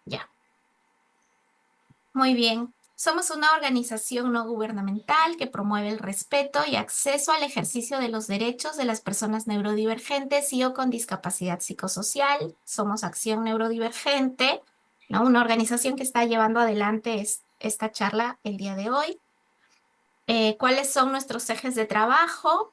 Ya, muy bien. Somos una organización no gubernamental que promueve el respeto y acceso al ejercicio de los derechos de las personas neurodivergentes y o con discapacidad psicosocial. Somos Acción Neurodivergente, ¿no? Una organización que está llevando adelante esta charla el día de hoy. ¿Cuáles son nuestros ejes de trabajo?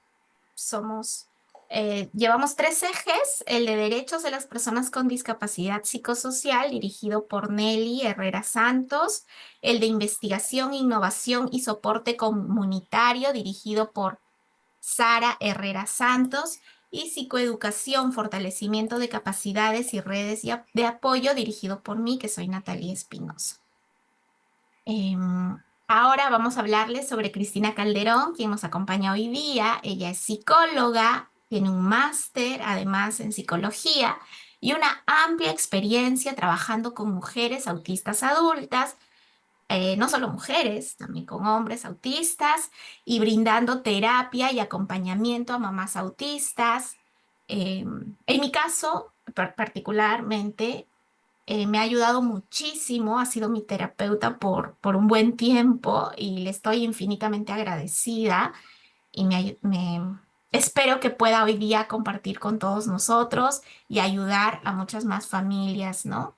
Llevamos tres ejes: el de derechos de las personas con discapacidad psicosocial, dirigido por Nelly Herrera Santos; el de investigación, innovación y soporte comunitario, dirigido por Sara Herrera Santos; y psicoeducación, fortalecimiento de capacidades y redes de apoyo, dirigido por mí, que soy Natalia Espinosa. Ahora vamos a hablarles sobre Cristina Calderón, quien nos acompaña hoy día. Ella es psicóloga, tiene un máster además en psicología y una amplia experiencia trabajando con mujeres autistas adultas, no solo mujeres, también con hombres autistas, y brindando terapia y acompañamiento a mamás autistas. En mi caso, particularmente, me ha ayudado muchísimo, ha sido mi terapeuta por un buen tiempo y le estoy infinitamente agradecida y espero que pueda hoy día compartir con todos nosotros y ayudar a muchas más familias, ¿no?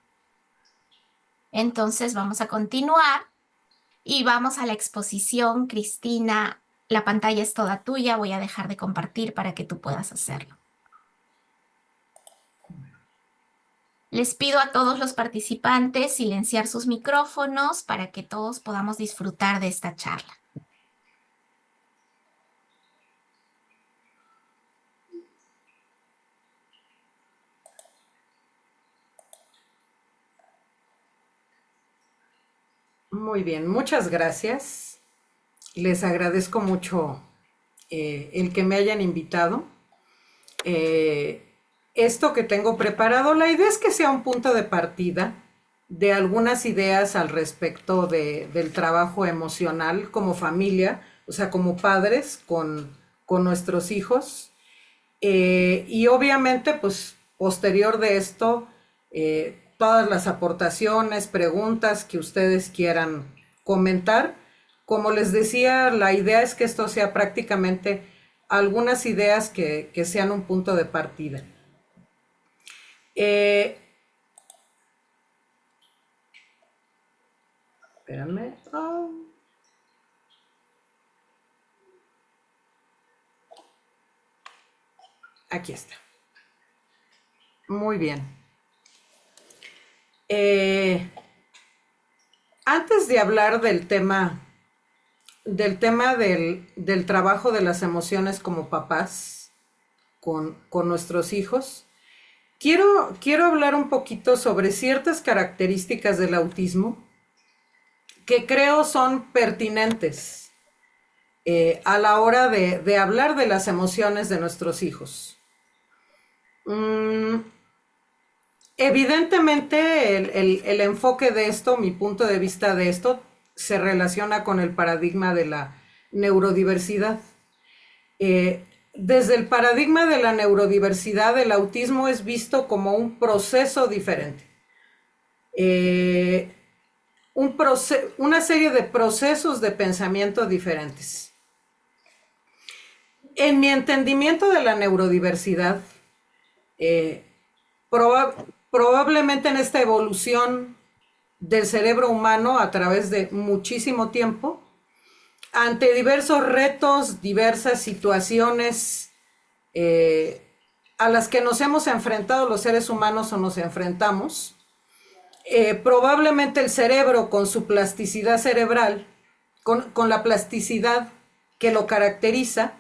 Entonces vamos a continuar y vamos a la exposición. Cristina, la pantalla es toda tuya, voy a dejar de compartir para que tú puedas hacerlo. Les pido a todos los participantes silenciar sus micrófonos para que todos podamos disfrutar de esta charla. Muy bien, muchas gracias. Les agradezco mucho el que me hayan invitado. Eh, Esto que tengo preparado, la idea es que sea un punto de partida de algunas ideas al respecto del trabajo emocional como familia, o sea, como padres con nuestros hijos. Y obviamente, pues, posterior de esto, todas las aportaciones, preguntas que ustedes quieran comentar. Como les decía, la idea es que esto sea prácticamente algunas ideas que sean un punto de partida. Eh, Espérenme. Oh, aquí está. Muy bien. Eh, Antes de hablar del trabajo de las emociones como papás con nuestros hijos, quiero hablar un poquito sobre ciertas características del autismo que creo son pertinentes a la hora de hablar de las emociones de nuestros hijos. Mm, Evidentemente el enfoque de esto, mi punto de vista de esto, se relaciona con el paradigma de la neurodiversidad. Desde el paradigma de la neurodiversidad, el autismo es visto como un proceso diferente. Eh, una serie de procesos de pensamiento diferentes. En mi entendimiento de la neurodiversidad, eh, probablemente en esta evolución del cerebro humano a través de muchísimo tiempo, ante diversos retos, diversas situaciones a las que nos hemos enfrentado los seres humanos o nos enfrentamos, probablemente el cerebro con su plasticidad cerebral, con la plasticidad que lo caracteriza,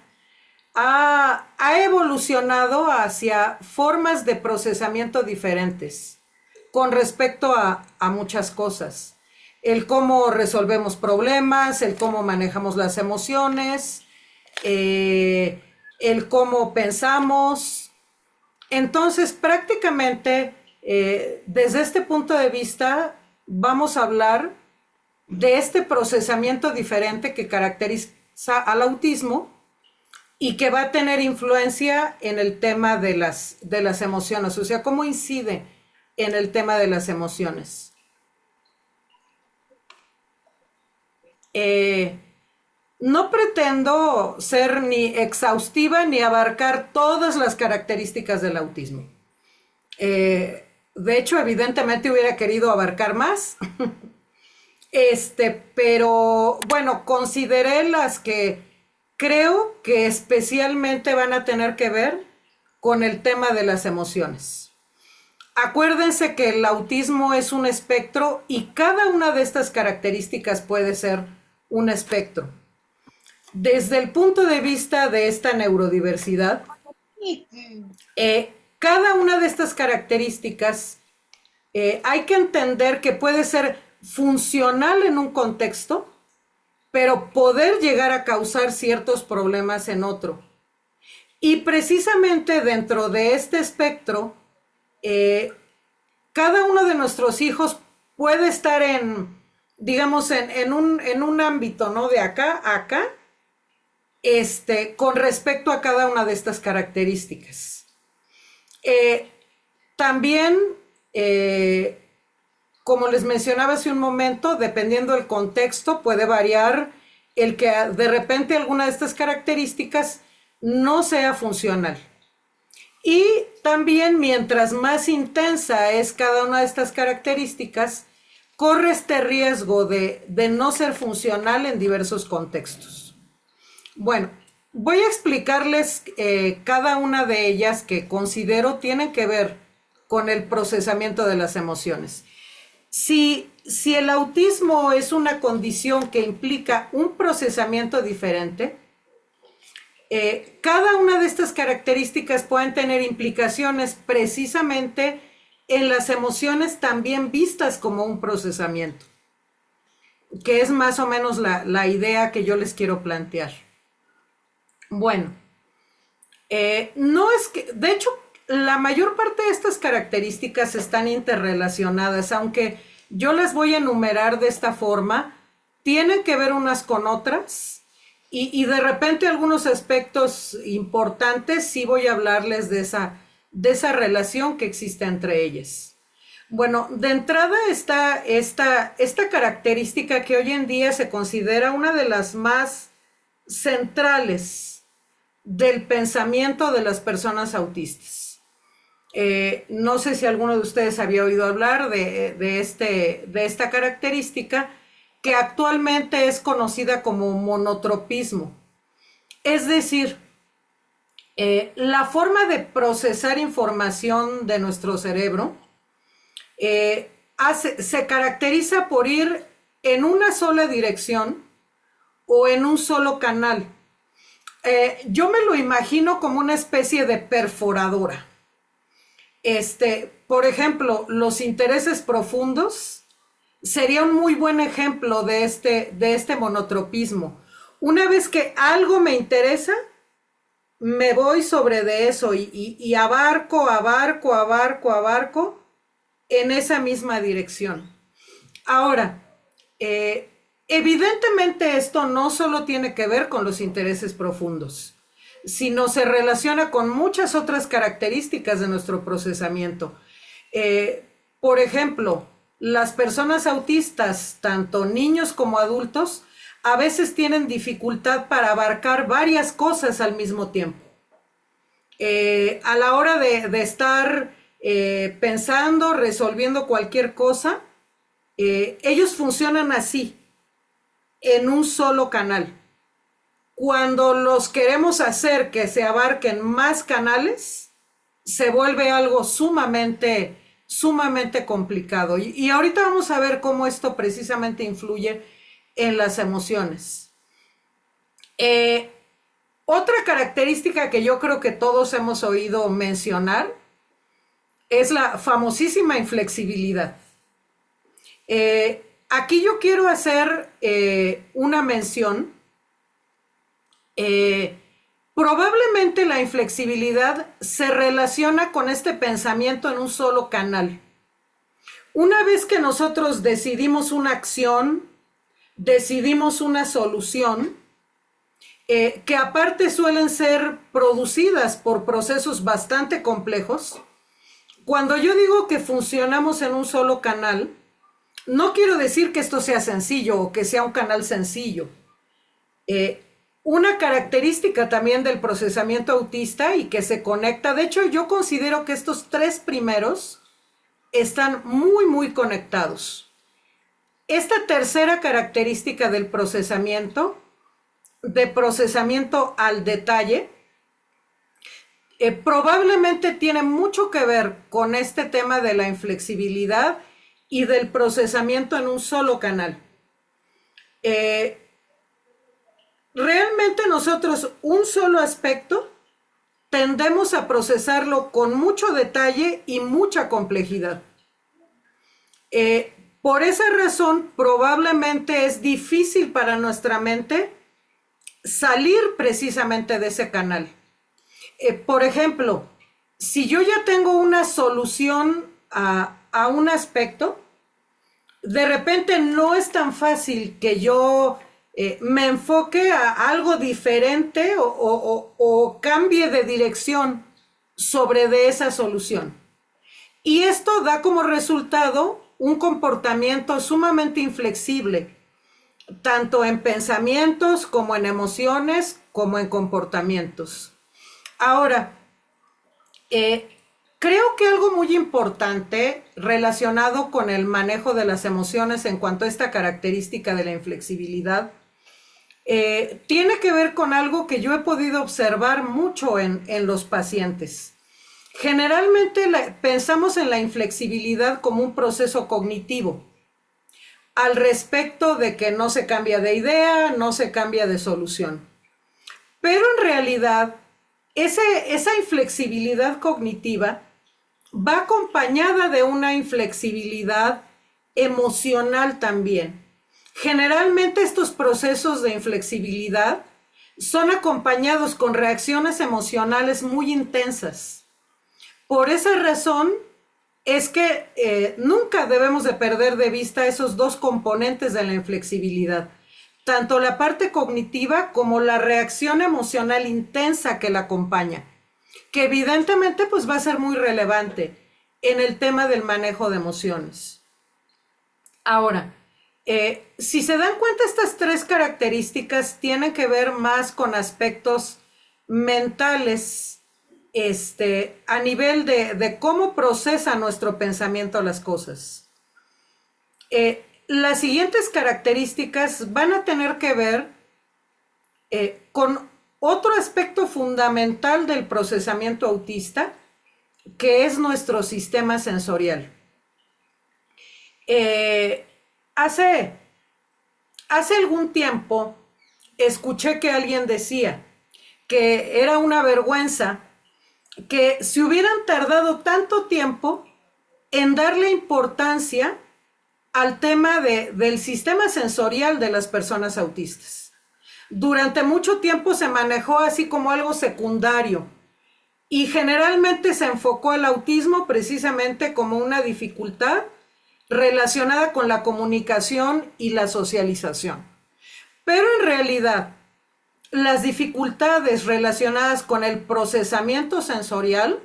ha evolucionado hacia formas de procesamiento diferentes con respecto a muchas cosas. El cómo resolvemos problemas, el cómo manejamos las emociones, el cómo pensamos. Entonces, prácticamente, desde este punto de vista, vamos a hablar de este procesamiento diferente que caracteriza al autismo y que va a tener influencia en el tema de las emociones, o sea, cómo incide en el tema de las emociones. Eh, no pretendo ser ni exhaustiva ni abarcar todas las características del autismo. De hecho, evidentemente hubiera querido abarcar más, pero bueno, consideré las que creo que especialmente van a tener que ver con el tema de las emociones. Acuérdense que el autismo es un espectro y cada una de estas características puede ser un espectro. Desde el punto de vista de esta neurodiversidad, cada una de estas características hay que entender que puede ser funcional en un contexto, pero poder llegar a causar ciertos problemas en otro. Y precisamente dentro de este espectro, cada uno de nuestros hijos puede estar digamos, en un ámbito, ¿no? De acá a acá, con respecto a cada una de estas características. También, como les mencionaba hace un momento, dependiendo del contexto, puede variar el que de repente alguna de estas características no sea funcional. Y también, mientras más intensa es cada una de estas características, corre este riesgo de no ser funcional en diversos contextos. Bueno, voy a explicarles cada una de ellas que considero tienen que ver con el procesamiento de las emociones. Si el autismo es una condición que implica un procesamiento diferente, cada una de estas características pueden tener implicaciones precisamente en las emociones también vistas como un procesamiento, que es más o menos la idea que yo les quiero plantear. Bueno, no es que, de hecho, la mayor parte de estas características están interrelacionadas, aunque yo las voy a enumerar de esta forma, tienen que ver unas con otras. Y de repente algunos aspectos importantes sí voy a hablarles de esa relación que existe entre ellas. Bueno, de entrada está esta característica que hoy en día se considera una de las más centrales del pensamiento de las personas autistas. No sé si alguno de ustedes había oído hablar de esta característica, que actualmente es conocida como monotropismo. Es decir, la forma de procesar información de nuestro cerebro se caracteriza por ir en una sola dirección o en un solo canal. Yo me lo imagino como una especie de perforadora. Por ejemplo, los intereses profundos sería un muy buen ejemplo de este monotropismo. Una vez que algo me interesa, me voy sobre de eso y abarco en esa misma dirección. Ahora, evidentemente esto no solo tiene que ver con los intereses profundos, sino se relaciona con muchas otras características de nuestro procesamiento. Por ejemplo, las personas autistas, tanto niños como adultos, a veces tienen dificultad para abarcar varias cosas al mismo tiempo. A la hora de estar pensando, resolviendo cualquier cosa, ellos funcionan así, en un solo canal. Cuando los queremos hacer que se abarquen más canales, se vuelve algo sumamente complicado. Y ahorita vamos a ver cómo esto precisamente influye en las emociones. Otra característica que yo creo que todos hemos oído mencionar es la famosísima inflexibilidad. Aquí yo quiero hacer una mención. Probablemente la inflexibilidad se relaciona con este pensamiento en un solo canal. Una vez que nosotros decidimos una acción, decidimos una solución, que aparte suelen ser producidas por procesos bastante complejos, cuando yo digo que funcionamos en un solo canal, No quiero decir que esto sea sencillo o que sea un canal sencillo. Eh, una característica también del procesamiento autista y que se conecta, de hecho yo considero que estos tres primeros están muy, muy conectados. Esta tercera característica del procesamiento, de procesamiento al detalle, probablemente tiene mucho que ver con este tema de la inflexibilidad y del procesamiento en un solo canal. Realmente nosotros un solo aspecto tendemos a procesarlo con mucho detalle y mucha complejidad. Por esa razón, probablemente es difícil para nuestra mente salir precisamente de ese canal. Por ejemplo, si yo ya tengo una solución a un aspecto, de repente no es tan fácil que yo me enfoque a algo diferente o cambie de dirección sobre de esa solución. Y esto da como resultado un comportamiento sumamente inflexible, tanto en pensamientos como en emociones, como en comportamientos. Ahora, creo que algo muy importante relacionado con el manejo de las emociones en cuanto a esta característica de la inflexibilidad, tiene que ver con algo que yo he podido observar mucho en los pacientes. Generalmente pensamos en la inflexibilidad como un proceso cognitivo, al respecto de que no se cambia de idea, no se cambia de solución. Pero en realidad, esa inflexibilidad cognitiva va acompañada de una inflexibilidad emocional también. Generalmente estos procesos de inflexibilidad son acompañados con reacciones emocionales muy intensas. Por esa razón es que nunca debemos de perder de vista esos dos componentes de la inflexibilidad, tanto la parte cognitiva como la reacción emocional intensa que la acompaña, que evidentemente pues va a ser muy relevante en el tema del manejo de emociones. Ahora, si se dan cuenta, estas tres características tienen que ver más con aspectos mentales, a nivel de cómo procesa nuestro pensamiento las cosas. Las siguientes características van a tener que ver con otro aspecto fundamental del procesamiento autista, que es nuestro sistema sensorial. Hace algún tiempo escuché que alguien decía que era una vergüenza que se hubieran tardado tanto tiempo en darle importancia al tema del sistema sensorial de las personas autistas. Durante mucho tiempo se manejó así como algo secundario y generalmente se enfocó al autismo precisamente como una dificultad relacionada con la comunicación y la socialización. Pero en realidad, las dificultades relacionadas con el procesamiento sensorial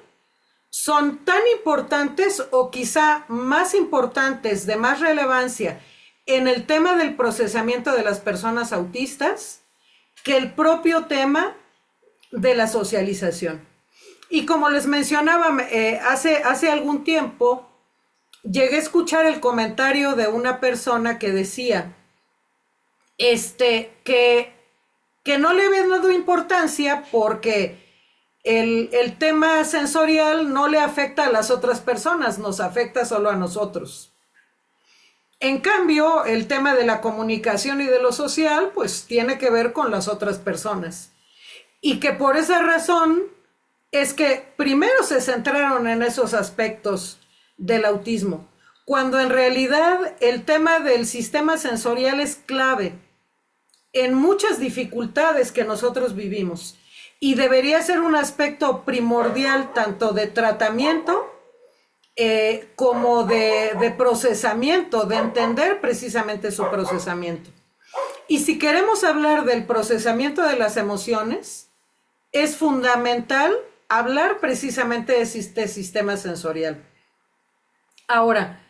son tan importantes o quizá más importantes, de más relevancia en el tema del procesamiento de las personas autistas que el propio tema de la socialización. Y como les mencionaba, hace algún tiempo llegué a escuchar el comentario de una persona que decía que no le había dado importancia porque el tema sensorial no le afecta a las otras personas, nos afecta solo a nosotros. En cambio, el tema de la comunicación y de lo social, pues tiene que ver con las otras personas. Y que por esa razón es que primero se centraron en esos aspectos del autismo, cuando en realidad el tema del sistema sensorial es clave en muchas dificultades que nosotros vivimos y debería ser un aspecto primordial tanto de tratamiento como de procesamiento, de entender precisamente su procesamiento. Y si queremos hablar del procesamiento de las emociones, es fundamental hablar precisamente de este sistema sensorial. Ahora,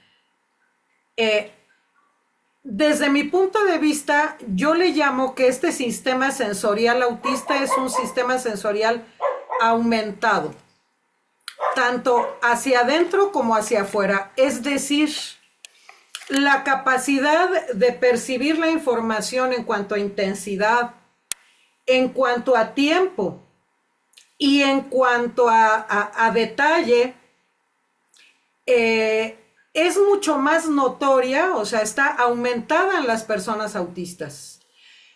Desde mi punto de vista, yo le llamo que este sistema sensorial autista es un sistema sensorial aumentado, tanto hacia adentro como hacia afuera. Es decir, la capacidad de percibir la información en cuanto a intensidad, en cuanto a tiempo y en cuanto a detalle, es mucho más notoria, o sea, está aumentada en las personas autistas.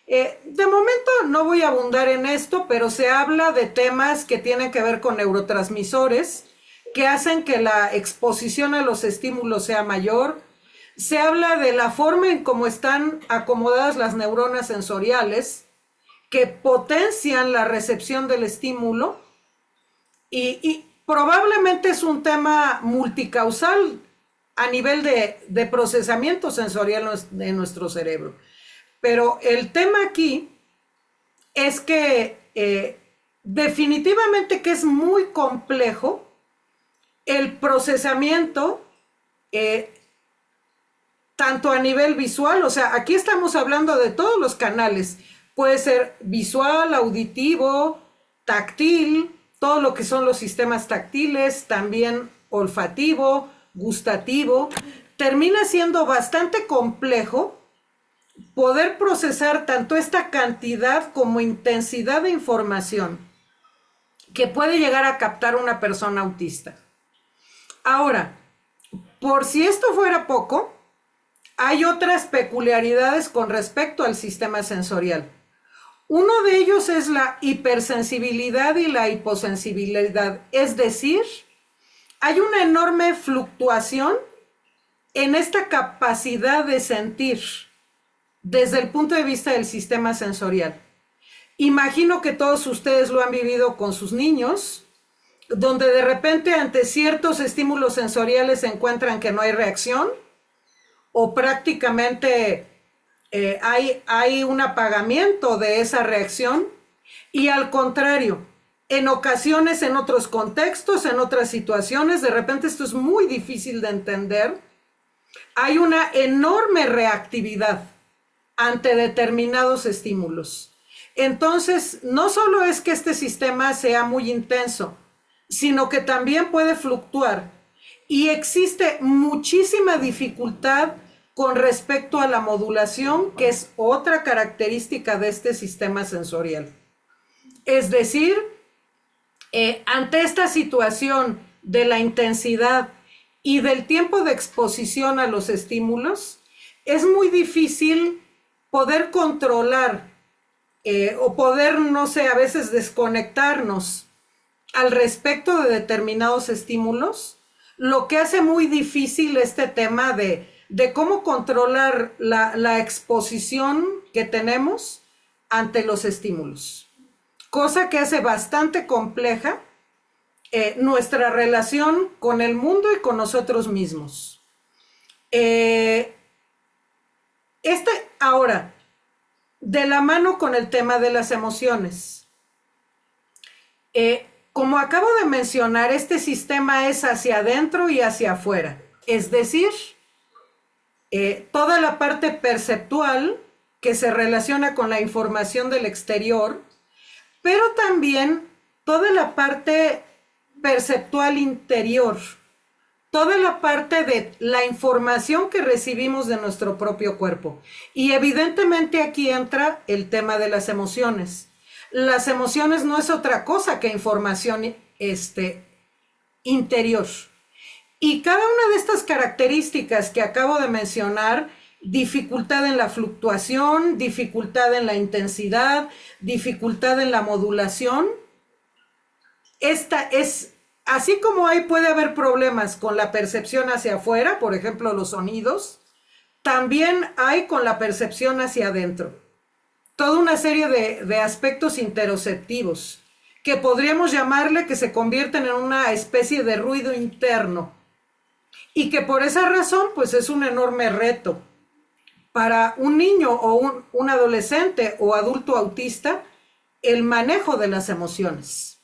De momento no voy a abundar en esto, pero se habla de temas que tienen que ver con neurotransmisores que hacen que la exposición a los estímulos sea mayor. Se habla de la forma en cómo están acomodadas las neuronas sensoriales que potencian la recepción del estímulo y probablemente es un tema multicausal a nivel de procesamiento sensorial de nuestro cerebro. Pero el tema aquí es que definitivamente que es muy complejo el procesamiento, tanto a nivel visual, o sea, aquí estamos hablando de todos los canales, puede ser visual, auditivo, táctil, todo lo que son los sistemas táctiles, también olfativo, gustativo. Termina siendo bastante complejo poder procesar tanto esta cantidad como intensidad de información que puede llegar a captar una persona autista. Ahora, por si esto fuera poco, hay otras peculiaridades con respecto al sistema sensorial. Uno de ellos es la hipersensibilidad y la hiposensibilidad, es decir, hay una enorme fluctuación en esta capacidad de sentir desde el punto de vista del sistema sensorial. Imagino que todos ustedes lo han vivido con sus niños, donde de repente ante ciertos estímulos sensoriales se encuentran que no hay reacción o prácticamente hay un apagamiento de esa reacción, y al contrario, en ocasiones, en otros contextos, en otras situaciones, de repente esto es muy difícil de entender, hay una enorme reactividad ante determinados estímulos. Entonces, no solo es que este sistema sea muy intenso, sino que también puede fluctuar y existe muchísima dificultad con respecto a la modulación, que es otra característica de este sistema sensorial. Es decir, ante esta situación de la intensidad y del tiempo de exposición a los estímulos, es muy difícil poder controlar o poder, no sé, a veces desconectarnos al respecto de determinados estímulos, lo que hace muy difícil este tema de cómo controlar la exposición que tenemos ante los estímulos. Cosa que hace bastante compleja nuestra relación con el mundo y con nosotros mismos. Ahora, de la mano con el tema de las emociones. Como acabo de mencionar, este sistema es hacia adentro y hacia afuera. Es decir, toda la parte perceptual que se relaciona con la información del exterior, pero también toda la parte perceptual interior, toda la parte de la información que recibimos de nuestro propio cuerpo. Y evidentemente aquí entra el tema de las emociones. Las emociones no es otra cosa que información interior. Y cada una de estas características que acabo de mencionar, dificultad en la fluctuación, dificultad en la intensidad, dificultad en la modulación, esta es, así como puede haber problemas con la percepción hacia afuera, por ejemplo los sonidos, también hay con la percepción hacia adentro. Toda una serie de aspectos interoceptivos que podríamos llamarle que se convierten en una especie de ruido interno y que por esa razón pues es un enorme reto para un niño o un adolescente o adulto autista el manejo de las emociones.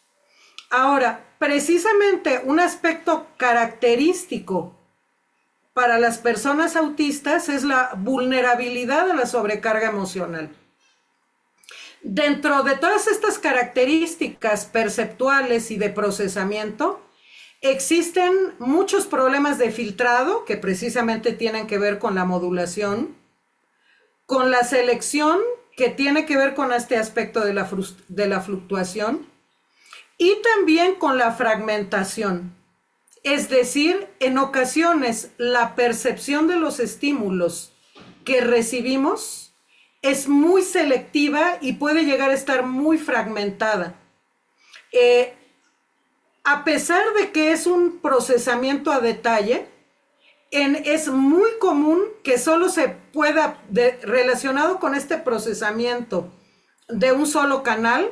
Ahora, precisamente un aspecto característico para las personas autistas es la vulnerabilidad a la sobrecarga emocional. Dentro de todas estas características perceptuales y de procesamiento, existen muchos problemas de filtrado que precisamente tienen que ver con la modulación, con la selección que tiene que ver con este aspecto de la fluctuación y también con la fragmentación. Es decir, en ocasiones la percepción de los estímulos que recibimos es muy selectiva y puede llegar a estar muy fragmentada. A pesar de que es un procesamiento a detalle, es muy común que solo se pueda, relacionado con este procesamiento de un solo canal,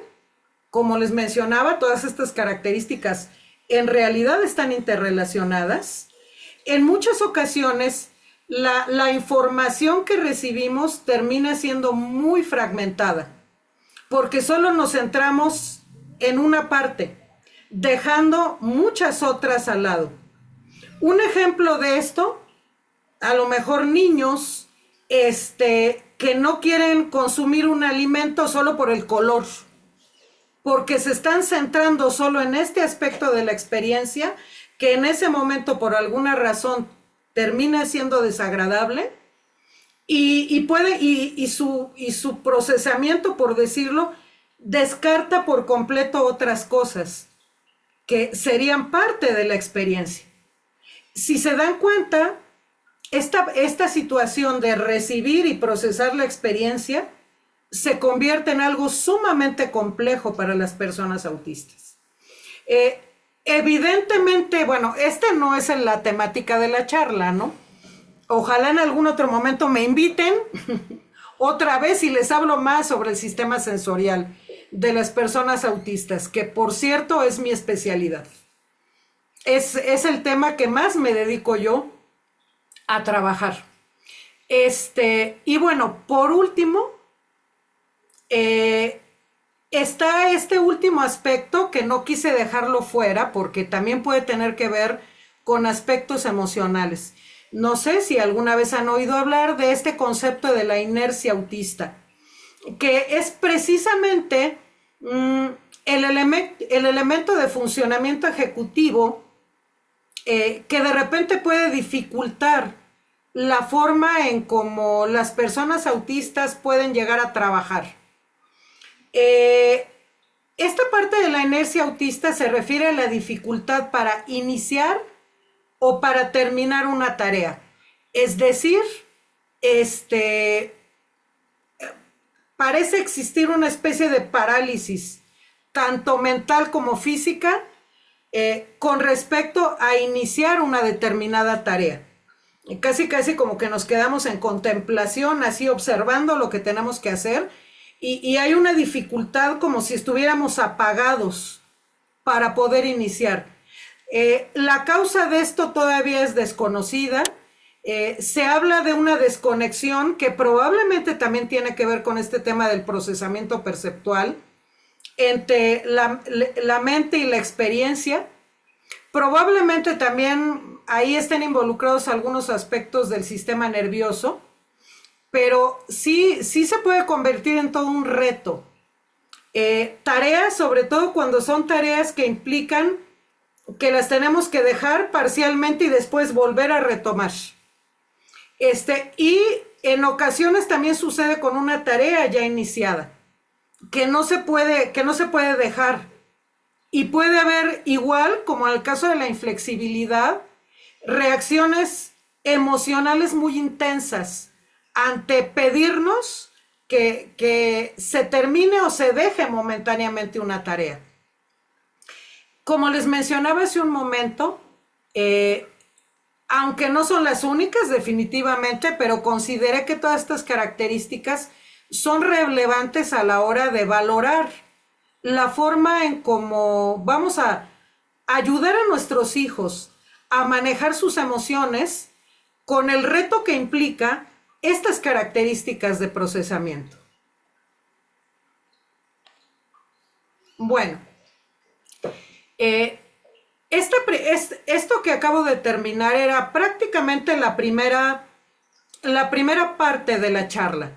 como les mencionaba, todas estas características en realidad están interrelacionadas. En muchas ocasiones, la información que recibimos termina siendo muy fragmentada, porque solo nos centramos en una parte, dejando muchas otras al lado. Un ejemplo de esto, a lo mejor niños que no quieren consumir un alimento solo por el color, porque se están centrando solo en este aspecto de la experiencia, que en ese momento por alguna razón termina siendo desagradable, y su procesamiento, por decirlo, descarta por completo otras cosas que serían parte de la experiencia. Si se dan cuenta, esta situación de recibir y procesar la experiencia se convierte en algo sumamente complejo para las personas autistas. Evidentemente, bueno, esta no es la temática de la charla, ¿no? Ojalá en algún otro momento me inviten otra vez y les hablo más sobre el sistema sensorial de las personas autistas, que por cierto es mi especialidad. Es el tema que más me dedico yo a trabajar. Y bueno, por último, está este último aspecto que no quise dejarlo fuera porque también puede tener que ver con aspectos emocionales. No sé si alguna vez han oído hablar de este concepto de la inercia autista, que es precisamente el elemento de funcionamiento ejecutivo que de repente puede dificultar la forma en cómo las personas autistas pueden llegar a trabajar. Esta parte de la inercia autista se refiere a la dificultad para iniciar o para terminar una tarea. Es decir, parece existir una especie de parálisis, tanto mental como física, con respecto a iniciar una determinada tarea. Casi como que nos quedamos en contemplación, así observando lo que tenemos que hacer, y hay una dificultad como si estuviéramos apagados para poder iniciar. La causa de esto todavía es desconocida. Se habla de una desconexión que probablemente también tiene que ver con este tema del procesamiento perceptual entre la mente y la experiencia. Probablemente también ahí estén involucrados algunos aspectos del sistema nervioso, pero sí se puede convertir en todo un reto. Tareas, sobre todo cuando son tareas que implican que las tenemos que dejar parcialmente y después volver a retomar. Y en ocasiones también sucede con una tarea ya iniciada, que no se puede dejar. Y puede haber, igual como en el caso de la inflexibilidad, reacciones emocionales muy intensas ante pedirnos que se termine o se deje momentáneamente una tarea. Como les mencionaba hace un momento, aunque no son las únicas definitivamente, pero consideré que todas estas características son relevantes a la hora de valorar la forma en cómo vamos a ayudar a nuestros hijos a manejar sus emociones con el reto que implica estas características de procesamiento. Bueno, Esto que acabo de terminar era prácticamente la primera parte de la charla,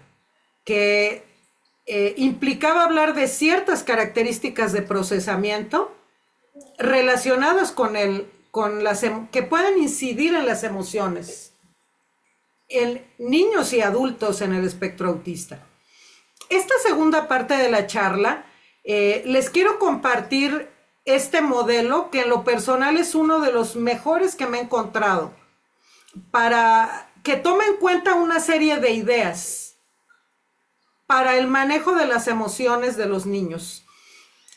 que implicaba hablar de ciertas características de procesamiento relacionadas que pueden incidir en las emociones en niños y adultos en el espectro autista. Esta segunda parte de la charla, les quiero compartir este modelo que en lo personal es uno de los mejores que me he encontrado para que tome en cuenta una serie de ideas para el manejo de las emociones de los niños.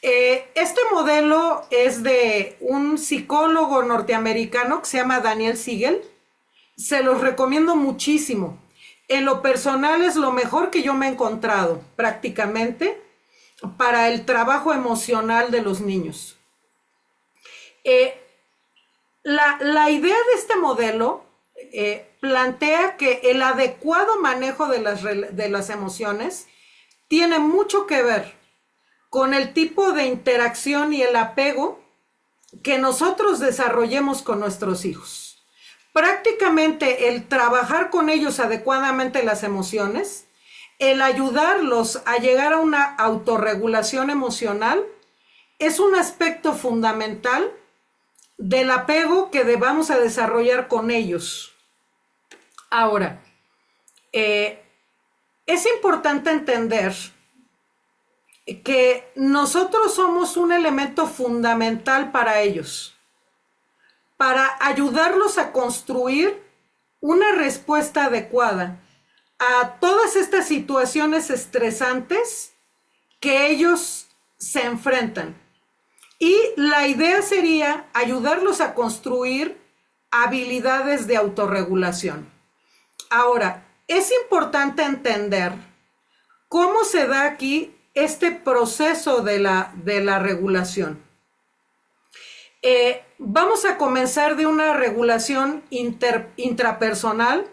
Este modelo es de un psicólogo norteamericano que se llama Daniel Siegel. Se los recomiendo muchísimo. En lo personal es lo mejor que yo me he encontrado prácticamente para el trabajo emocional de los niños. La idea de este modelo plantea que el adecuado manejo de las emociones tiene mucho que ver con el tipo de interacción y el apego que nosotros desarrollemos con nuestros hijos. Prácticamente el trabajar con ellos adecuadamente las emociones, el ayudarlos a llegar a una autorregulación emocional, es un aspecto fundamental del apego que debamos a desarrollar con ellos. Ahora, es importante entender que nosotros somos un elemento fundamental para ellos, para ayudarlos a construir una respuesta adecuada a todas estas situaciones estresantes que ellos se enfrentan. Y la idea sería ayudarlos a construir habilidades de autorregulación. Ahora, es importante entender cómo se da aquí este proceso de la regulación. Vamos a comenzar de una regulación intrapersonal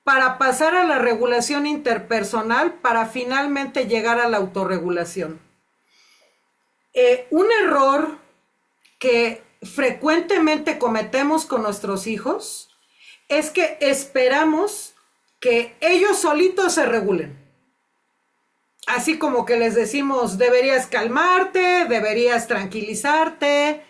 para pasar a la regulación interpersonal para finalmente llegar a la autorregulación. Un error que frecuentemente cometemos con nuestros hijos es que esperamos que ellos solitos se regulen. Así como que les decimos, deberías calmarte, deberías tranquilizarte,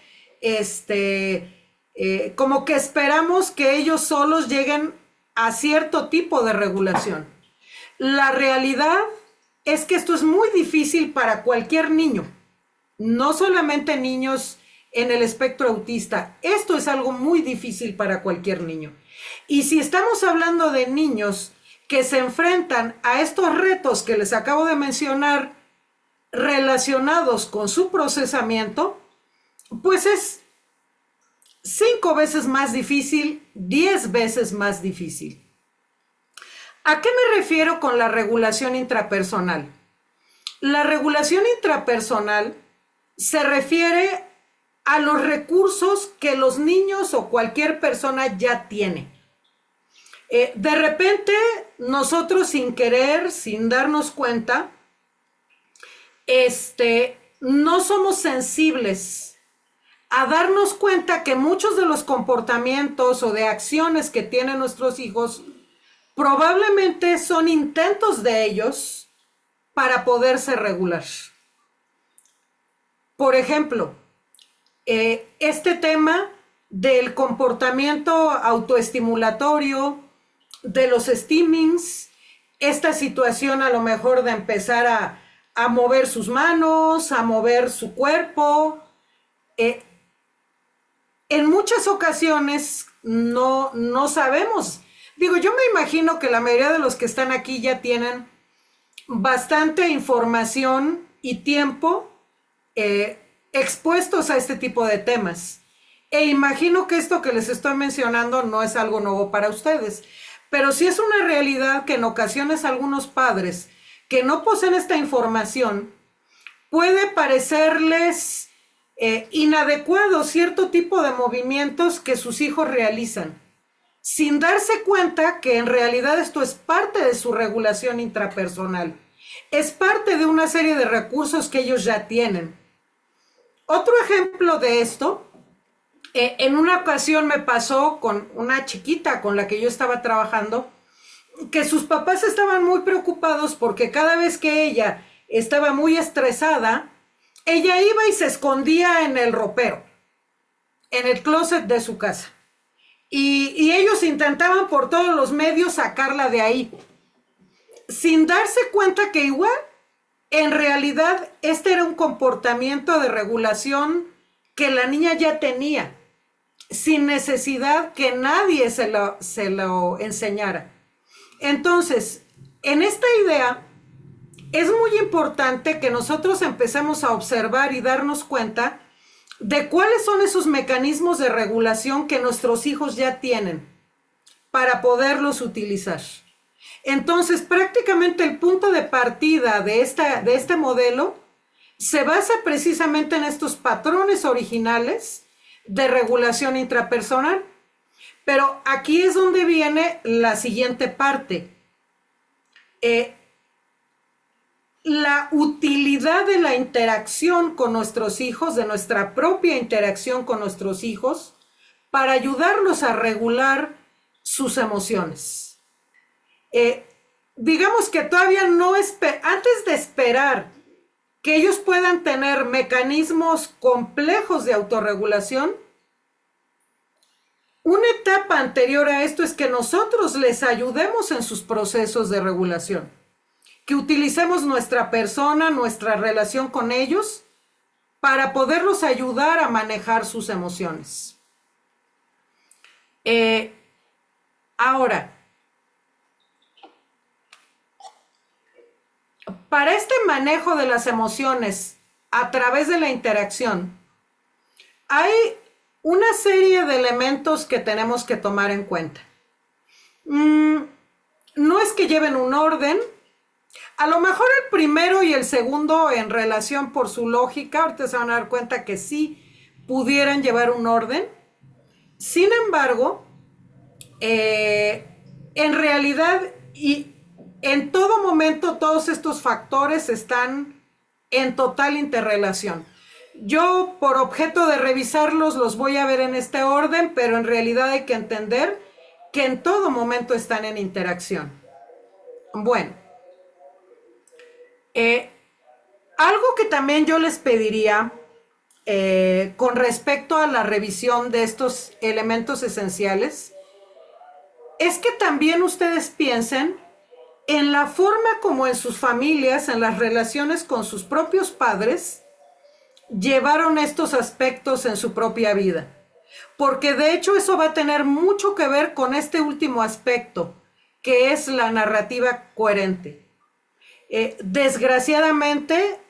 como que esperamos que ellos solos lleguen a cierto tipo de regulación. La realidad es que esto es muy difícil para cualquier niño, no solamente niños en el espectro autista. Esto es algo muy difícil para cualquier niño. Y si estamos hablando de niños que se enfrentan a estos retos que les acabo de mencionar relacionados con su procesamiento, pues es 5 veces más difícil, 10 veces más difícil. ¿A qué me refiero con la regulación intrapersonal? La regulación intrapersonal se refiere a los recursos que los niños o cualquier persona ya tiene. De repente, nosotros sin querer, sin darnos cuenta, no somos sensibles a darnos cuenta que muchos de los comportamientos o de acciones que tienen nuestros hijos probablemente son intentos de ellos para poderse regular. Por ejemplo, este tema del comportamiento autoestimulatorio, de los stimmings, esta situación a lo mejor de empezar a mover sus manos, a mover su cuerpo. En muchas ocasiones no sabemos. Digo, yo me imagino que la mayoría de los que están aquí ya tienen bastante información y tiempo expuestos a este tipo de temas. E imagino que esto que les estoy mencionando no es algo nuevo para ustedes. Pero sí es una realidad que en ocasiones algunos padres que no poseen esta información puede parecerles inadecuado cierto tipo de movimientos que sus hijos realizan, sin darse cuenta que en realidad esto es parte de su regulación intrapersonal, es parte de una serie de recursos que ellos ya tienen. Otro ejemplo de esto En una ocasión me pasó con una chiquita con la que yo estaba trabajando, que sus papás estaban muy preocupados porque cada vez que ella estaba muy estresada, ella iba y se escondía en el ropero, en el closet de su casa. Y ellos intentaban por todos los medios sacarla de ahí, sin darse cuenta que igual, en realidad, este era un comportamiento de regulación que la niña ya tenía, sin necesidad que nadie se lo enseñara. Entonces, en esta idea, es muy importante que nosotros empecemos a observar y darnos cuenta de cuáles son esos mecanismos de regulación que nuestros hijos ya tienen para poderlos utilizar. Entonces, prácticamente el punto de partida de este modelo se basa precisamente en estos patrones originales de regulación intrapersonal. Pero aquí es donde viene la siguiente parte. La utilidad de la interacción con nuestros hijos, de nuestra propia interacción con nuestros hijos, para ayudarlos a regular sus emociones. Digamos que todavía no antes de esperar que ellos puedan tener mecanismos complejos de autorregulación, una etapa anterior a esto es que nosotros les ayudemos en sus procesos de regulación, que utilicemos nuestra persona, nuestra relación con ellos, para poderlos ayudar a manejar sus emociones. Ahora, para este manejo de las emociones a través de la interacción, hay una serie de elementos que tenemos que tomar en cuenta. No es que lleven un orden. A lo mejor el primero y el segundo en relación por su lógica, ahorita se van a dar cuenta que sí pudieran llevar un orden. Sin embargo, en realidad y en todo momento todos estos factores están en total interrelación. Yo, por objeto de revisarlos, los voy a ver en este orden, pero en realidad hay que entender que en todo momento están en interacción. Bueno, algo que también yo les pediría con respecto a la revisión de estos elementos esenciales es que también ustedes piensen en la forma como en sus familias, en las relaciones con sus propios padres, llevaron estos aspectos en su propia vida. Porque de hecho eso va a tener mucho que ver con este último aspecto, que es la narrativa coherente. Desgraciadamente,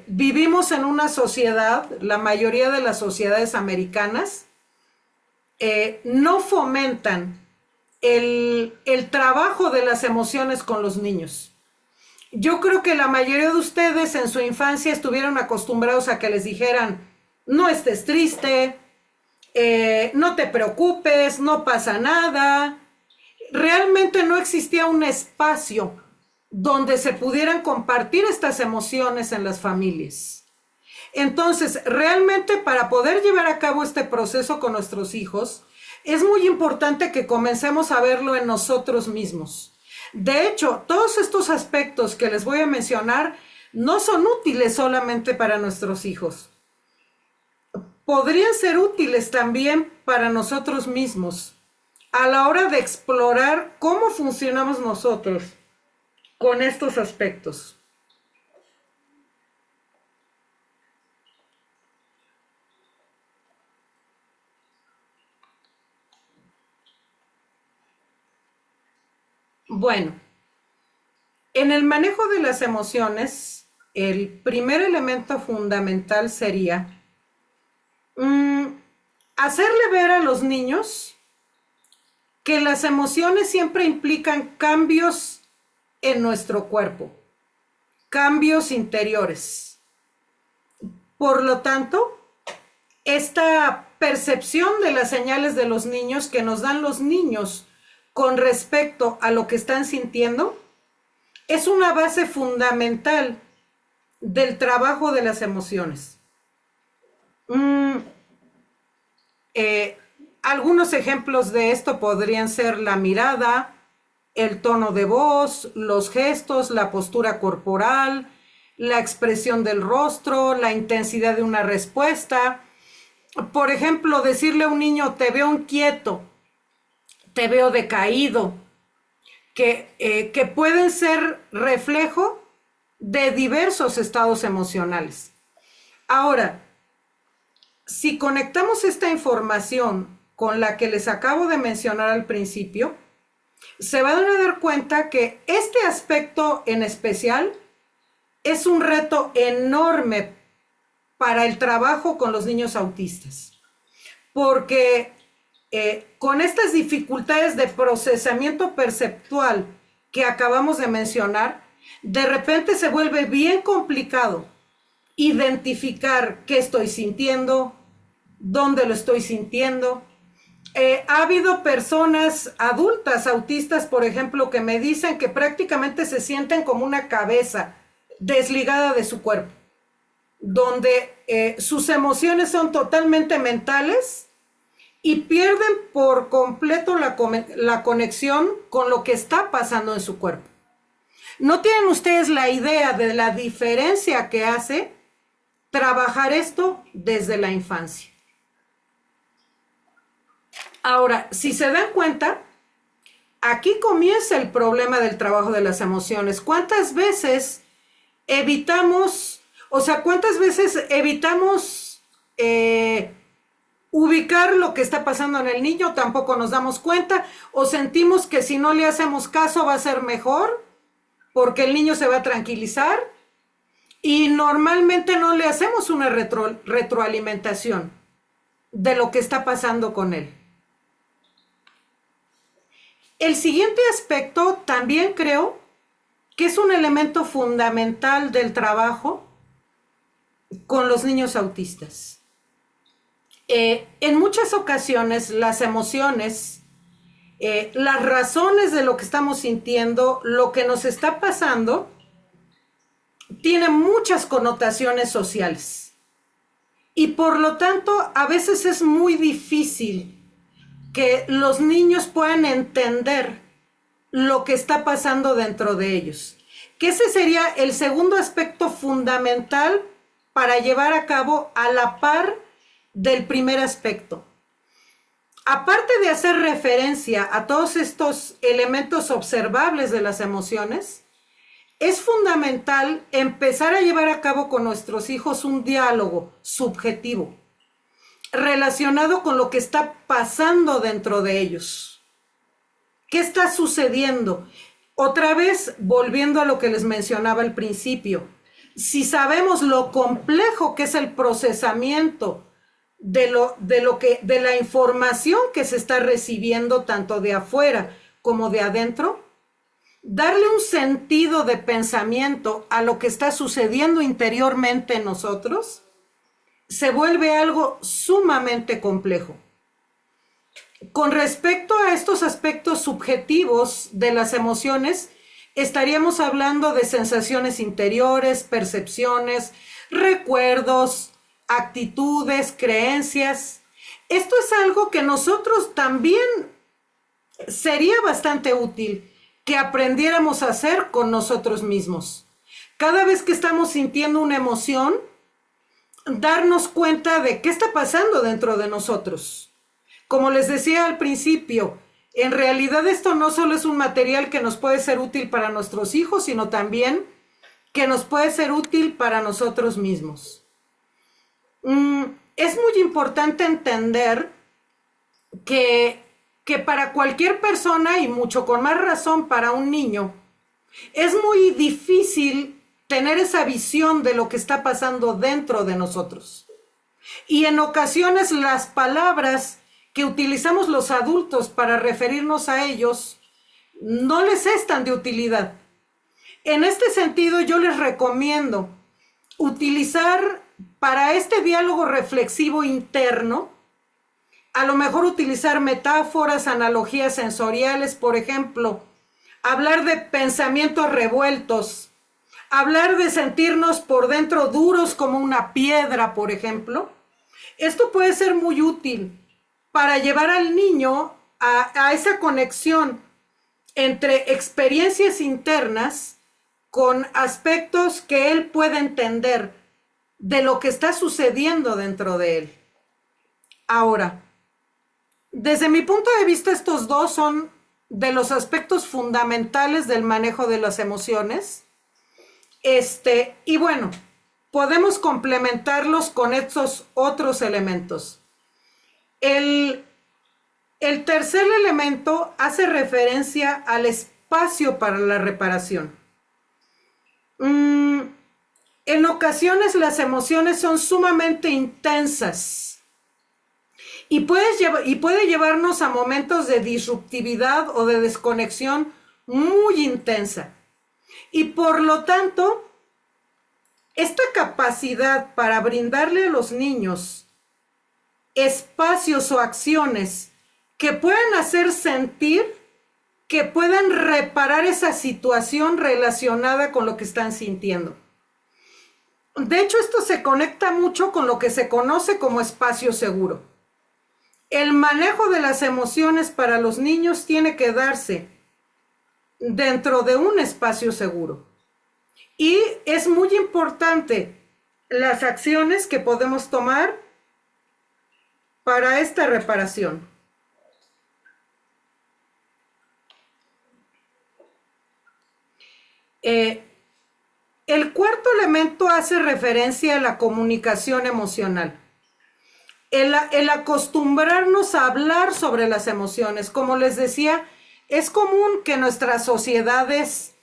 vivimos en una sociedad, la mayoría de las sociedades americanas, no fomentan el trabajo de las emociones con los niños. Yo creo que la mayoría de ustedes en su infancia estuvieron acostumbrados a que les dijeran, no estés triste, no te preocupes, no pasa nada. Realmente no existía un espacio donde se pudieran compartir estas emociones en las familias. Entonces, realmente para poder llevar a cabo este proceso con nuestros hijos, es muy importante que comencemos a verlo en nosotros mismos. De hecho, todos estos aspectos que les voy a mencionar no son útiles solamente para nuestros hijos. Podrían ser útiles también para nosotros mismos a la hora de explorar cómo funcionamos nosotros con estos aspectos. Bueno, en el manejo de las emociones, el primer elemento fundamental sería hacerle ver a los niños que las emociones siempre implican cambios en nuestro cuerpo, cambios interiores. Por lo tanto, esta percepción de las señales de los niños que nos dan los niños con respecto a lo que están sintiendo es una base fundamental del trabajo de las emociones. Eh, Algunos ejemplos de esto podrían ser la mirada, el tono de voz, los gestos, la postura corporal, la expresión del rostro, la intensidad de una respuesta. Por ejemplo, decirle a un niño, te veo inquieto, te veo decaído, que pueden ser reflejo de diversos estados emocionales. Ahora, si conectamos esta información con la que les acabo de mencionar al principio, se van a dar cuenta que este aspecto en especial es un reto enorme para el trabajo con los niños autistas, porque con estas dificultades de procesamiento perceptual que acabamos de mencionar, de repente se vuelve bien complicado identificar qué estoy sintiendo, dónde lo estoy sintiendo. Ha habido personas adultas autistas, por ejemplo, que me dicen que prácticamente se sienten como una cabeza desligada de su cuerpo, donde sus emociones son totalmente mentales y pierden por completo la conexión con lo que está pasando en su cuerpo. No tienen ustedes la idea de la diferencia que hace trabajar esto desde la infancia. Ahora, si se dan cuenta, aquí comienza el problema del trabajo de las emociones. ¿Cuántas veces evitamos, ubicar lo que está pasando en el niño? Tampoco nos damos cuenta, o sentimos que si no le hacemos caso va a ser mejor, porque el niño se va a tranquilizar, y normalmente no le hacemos una retroalimentación de lo que está pasando con él. El siguiente aspecto también creo que es un elemento fundamental del trabajo con los niños autistas. En muchas ocasiones las emociones, las razones de lo que estamos sintiendo, lo que nos está pasando, tiene muchas connotaciones sociales. Y por lo tanto, a veces es muy difícil que los niños puedan entender lo que está pasando dentro de ellos. Que ese sería el segundo aspecto fundamental para llevar a cabo a la par del primer aspecto. Aparte de hacer referencia a todos estos elementos observables de las emociones, es fundamental empezar a llevar a cabo con nuestros hijos un diálogo subjetivo relacionado con lo que está pasando dentro de ellos. ¿Qué está sucediendo? Otra vez, volviendo a lo que les mencionaba al principio, si sabemos lo complejo que es el procesamiento de la información que se está recibiendo tanto de afuera como de adentro, darle un sentido de pensamiento a lo que está sucediendo interiormente en nosotros, se vuelve algo sumamente complejo. Con respecto a estos aspectos subjetivos de las emociones, estaríamos hablando de sensaciones interiores, percepciones, recuerdos, actitudes, creencias. Esto es algo que nosotros también sería bastante útil que aprendiéramos a hacer con nosotros mismos. Cada vez que estamos sintiendo una emoción, darnos cuenta de qué está pasando dentro de nosotros. Como les decía al principio, en realidad esto no solo es un material que nos puede ser útil para nuestros hijos, sino también que nos puede ser útil para nosotros mismos. Es muy importante entender que para cualquier persona, y mucho con más razón para un niño, es muy difícil tener esa visión de lo que está pasando dentro de nosotros. Y en ocasiones las palabras que utilizamos los adultos para referirnos a ellos no les es tan de utilidad. En este sentido, yo les recomiendo utilizar para este diálogo reflexivo interno, a lo mejor utilizar metáforas, analogías sensoriales, por ejemplo, hablar de pensamientos revueltos, hablar de sentirnos por dentro duros como una piedra, por ejemplo. Esto puede ser muy útil para llevar al niño a esa conexión entre experiencias internas con aspectos que él puede entender de lo que está sucediendo dentro de él. Ahora, desde mi punto de vista, estos dos son de los aspectos fundamentales del manejo de las emociones. Y bueno, podemos complementarlos con estos otros elementos. El, el tercer elemento hace referencia al espacio para la reparación. En ocasiones las emociones son sumamente intensas y puede llevarnos a momentos de disruptividad o de desconexión muy intensa. Y por lo tanto, esta capacidad para brindarle a los niños espacios o acciones que puedan hacer sentir, que puedan reparar esa situación relacionada con lo que están sintiendo. De hecho, esto se conecta mucho con lo que se conoce como espacio seguro. El manejo de las emociones para los niños tiene que darse dentro de un espacio seguro. Y es muy importante las acciones que podemos tomar para esta reparación. El cuarto elemento hace referencia a la comunicación emocional. El acostumbrarnos a hablar sobre las emociones. Como les decía, es común que en nuestras sociedades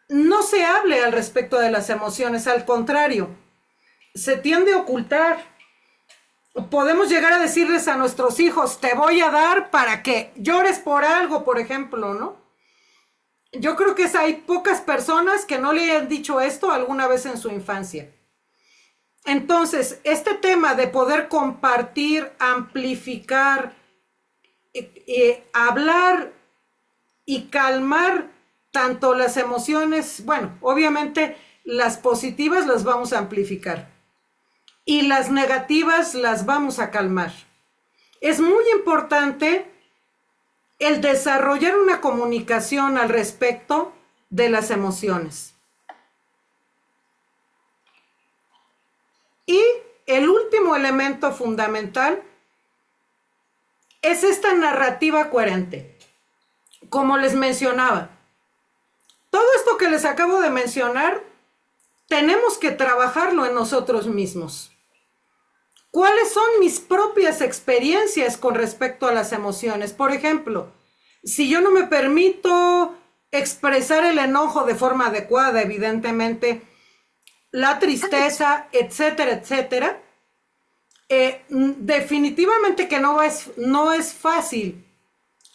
no se hable al respecto de las emociones, al contrario, se tiende a ocultar. Podemos llegar a decirles a nuestros hijos, te voy a dar para que llores por algo, por ejemplo, ¿no? Yo creo que hay pocas personas que no le hayan dicho esto alguna vez en su infancia. Entonces, este tema de poder compartir, amplificar, hablar y calmar tanto las emociones, bueno, obviamente las positivas las vamos a amplificar y las negativas las vamos a calmar. Es muy importante el desarrollar una comunicación al respecto de las emociones. Y el último elemento fundamental es esta narrativa coherente. Como les mencionaba, todo esto que les acabo de mencionar, tenemos que trabajarlo en nosotros mismos. ¿Cuáles son mis propias experiencias con respecto a las emociones? Por ejemplo, si yo no me permito expresar el enojo de forma adecuada, evidentemente, la tristeza, etcétera, etcétera, definitivamente que no es fácil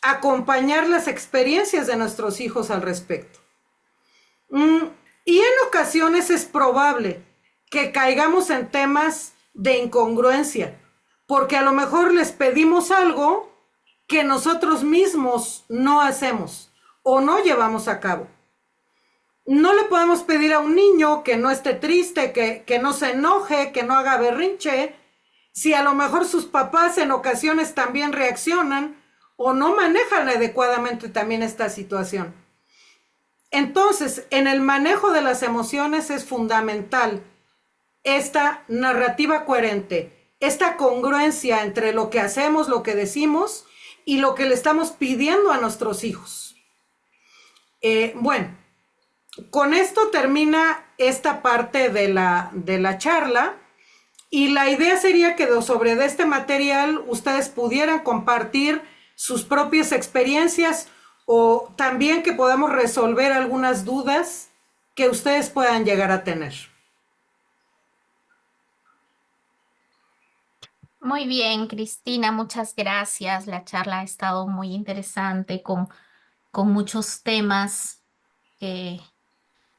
acompañar las experiencias de nuestros hijos al respecto. Y en ocasiones es probable que caigamos en temas de incongruencia, porque a lo mejor les pedimos algo que nosotros mismos no hacemos o no llevamos a cabo. No le podemos pedir a un niño que no esté triste, que no se enoje, que no haga berrinche, si a lo mejor sus papás en ocasiones también reaccionan o no manejan adecuadamente también esta situación. Entonces, en el manejo de las emociones es fundamental esta narrativa coherente, esta congruencia entre lo que hacemos, lo que decimos y lo que le estamos pidiendo a nuestros hijos. Bueno, con esto termina esta parte de la charla y la idea sería que sobre este material ustedes pudieran compartir sus propias experiencias o también que podamos resolver algunas dudas que ustedes puedan llegar a tener. Muy bien, Cristina, muchas gracias. La charla ha estado muy interesante con muchos temas que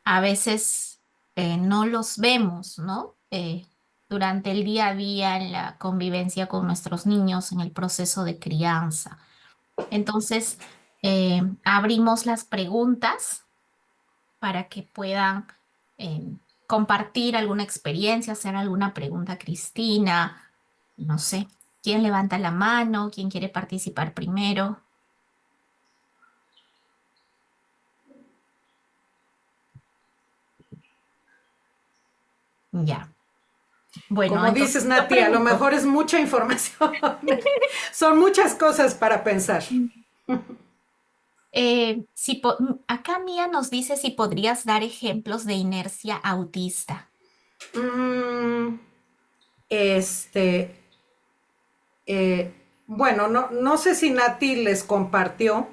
a veces no los vemos, ¿no? Durante el día a día, en la convivencia con nuestros niños, en el proceso de crianza. Entonces, abrimos las preguntas para que puedan eh, compartir alguna experiencia, hacer alguna pregunta a Cristina, no sé. ¿Quién levanta la mano? ¿Quién quiere participar primero? Ya. Bueno, Como dices, entonces yo Nati, a lo pregunto. mejor es mucha información. Son muchas cosas para pensar. Acá Mía nos dice si podrías dar ejemplos de inercia autista. Mm, este, eh, bueno, no sé si Nati les compartió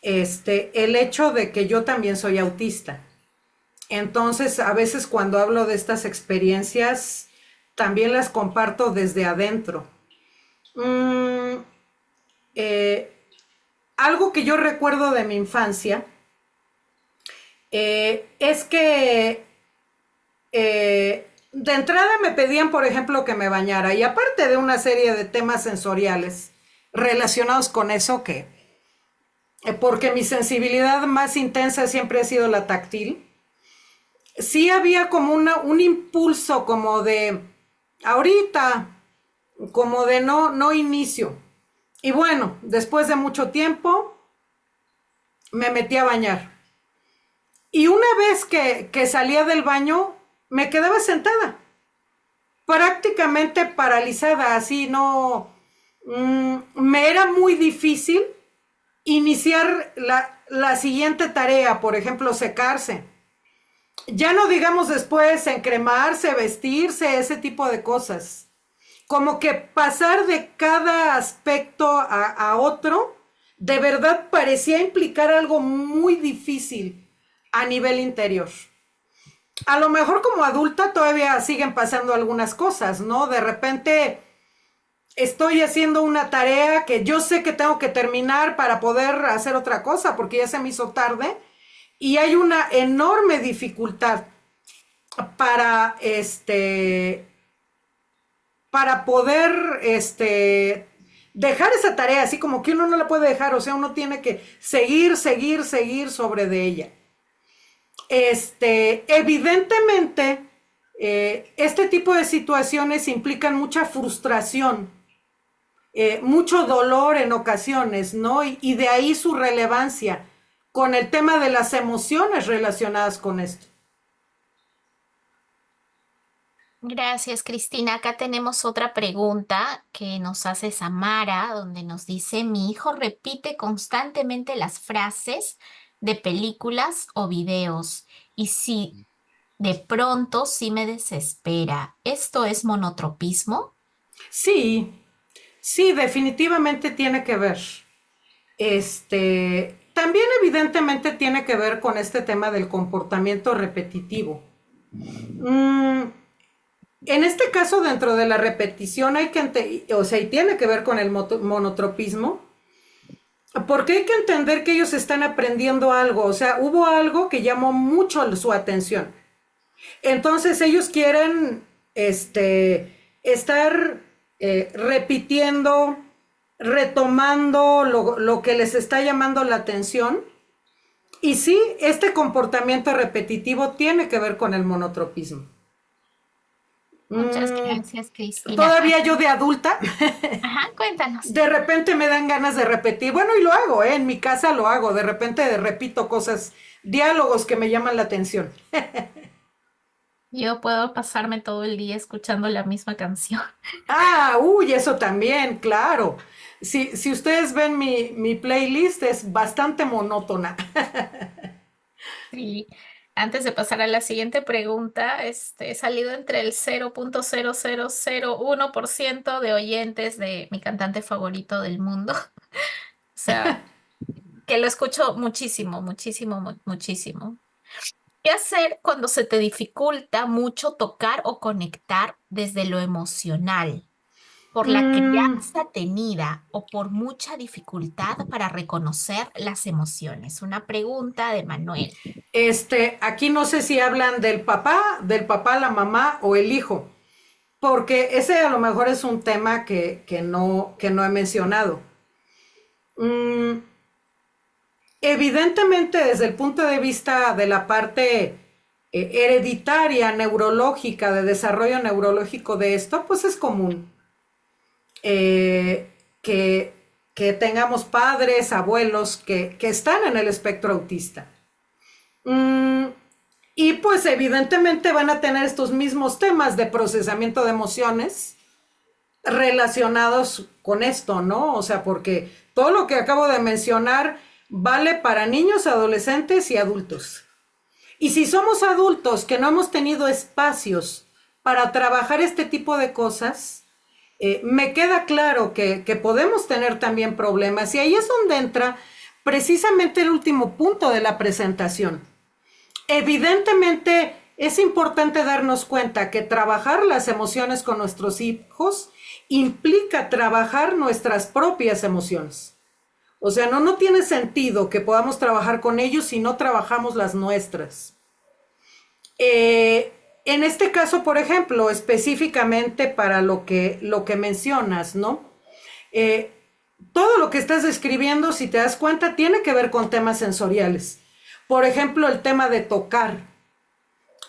el hecho de que yo también soy autista. Entonces, a veces cuando hablo de estas experiencias, también las comparto desde adentro. Mm, eh, Algo que yo recuerdo de mi infancia es que de entrada me pedían, por ejemplo, que me bañara y aparte de una serie de temas sensoriales relacionados con eso, porque mi sensibilidad más intensa siempre ha sido la táctil, sí había como un impulso como de ahorita, como de no inicio. Y bueno, después de mucho tiempo me metí a bañar. Y una vez que salía del baño, me quedaba sentada, prácticamente paralizada, así no... me era muy difícil iniciar la siguiente tarea, por ejemplo, secarse. Ya no digamos después encremarse, vestirse, ese tipo de cosas. Como que pasar de cada aspecto a otro, de verdad parecía implicar algo muy difícil a nivel interior. A lo mejor como adulta todavía siguen pasando algunas cosas, ¿no? De repente estoy haciendo una tarea que yo sé que tengo que terminar para poder hacer otra cosa porque ya se me hizo tarde y hay una enorme dificultad para para poder dejar esa tarea, así como que uno no la puede dejar, o sea, uno tiene que seguir sobre de ella. Evidentemente, este tipo de situaciones implican mucha frustración, mucho dolor en ocasiones, ¿no? Y de ahí su relevancia con el tema de las emociones relacionadas con esto. Gracias, Cristina. Acá tenemos otra pregunta que nos hace Samara, donde nos dice, mi hijo repite constantemente las frases de películas o videos y si de pronto sí me desespera. ¿Esto es monotropismo? Sí, sí, definitivamente tiene que ver. También evidentemente tiene que ver con este tema del comportamiento repetitivo. Mm, en este caso, dentro de la repetición hay que, o sea, y tiene que ver con el monotropismo, porque hay que entender que ellos están aprendiendo algo, o sea, hubo algo que llamó mucho su atención. Entonces ellos quieren, estar repitiendo, retomando lo que les está llamando la atención. Y sí, este comportamiento repetitivo tiene que ver con el monotropismo. Muchas Mm, gracias, Cristina. Todavía yo de adulta, Ajá, cuéntanos. de repente me dan ganas de repetir. Bueno, y lo hago, ¿eh? En mi casa lo hago. De repente repito cosas, diálogos que me llaman la atención. Yo puedo pasarme todo el día escuchando la misma canción. Ah, uy, eso también, claro. Si ustedes ven mi playlist, es bastante monótona. Sí. Antes de pasar a la siguiente pregunta, he salido entre el 0,0001% de oyentes de mi cantante favorito del mundo. O sea, que lo escucho muchísimo, muchísimo, muchísimo. ¿Qué hacer cuando se te dificulta mucho tocar o conectar desde lo emocional, por la Mm, crianza tenida o por mucha dificultad para reconocer las emociones? Una pregunta de Manuel. aquí no sé si hablan del papá, la mamá o el hijo, porque ese a lo mejor es un tema que no he mencionado. Mm, Evidentemente, desde el punto de vista de la parte hereditaria, neurológica, de desarrollo neurológico de esto, pues es común. eh, que, que tengamos padres, abuelos que están en el espectro autista. Mm, y pues evidentemente van a tener estos mismos temas de procesamiento de emociones relacionados con esto, ¿no? O sea, porque todo lo que acabo de mencionar vale para niños, adolescentes y adultos. Y si somos adultos que no hemos tenido espacios para trabajar este tipo de cosas, me queda claro que podemos tener también problemas. Y ahí es donde entra precisamente el último punto de la presentación. Evidentemente es importante darnos cuenta que trabajar las emociones con nuestros hijos implica trabajar nuestras propias emociones. O sea, no tiene sentido que podamos trabajar con ellos si no trabajamos las nuestras. En este caso, por ejemplo, específicamente para lo que mencionas, ¿no? Eh, Todo lo que estás describiendo, si te das cuenta, tiene que ver con temas sensoriales. Por ejemplo, el tema de tocar.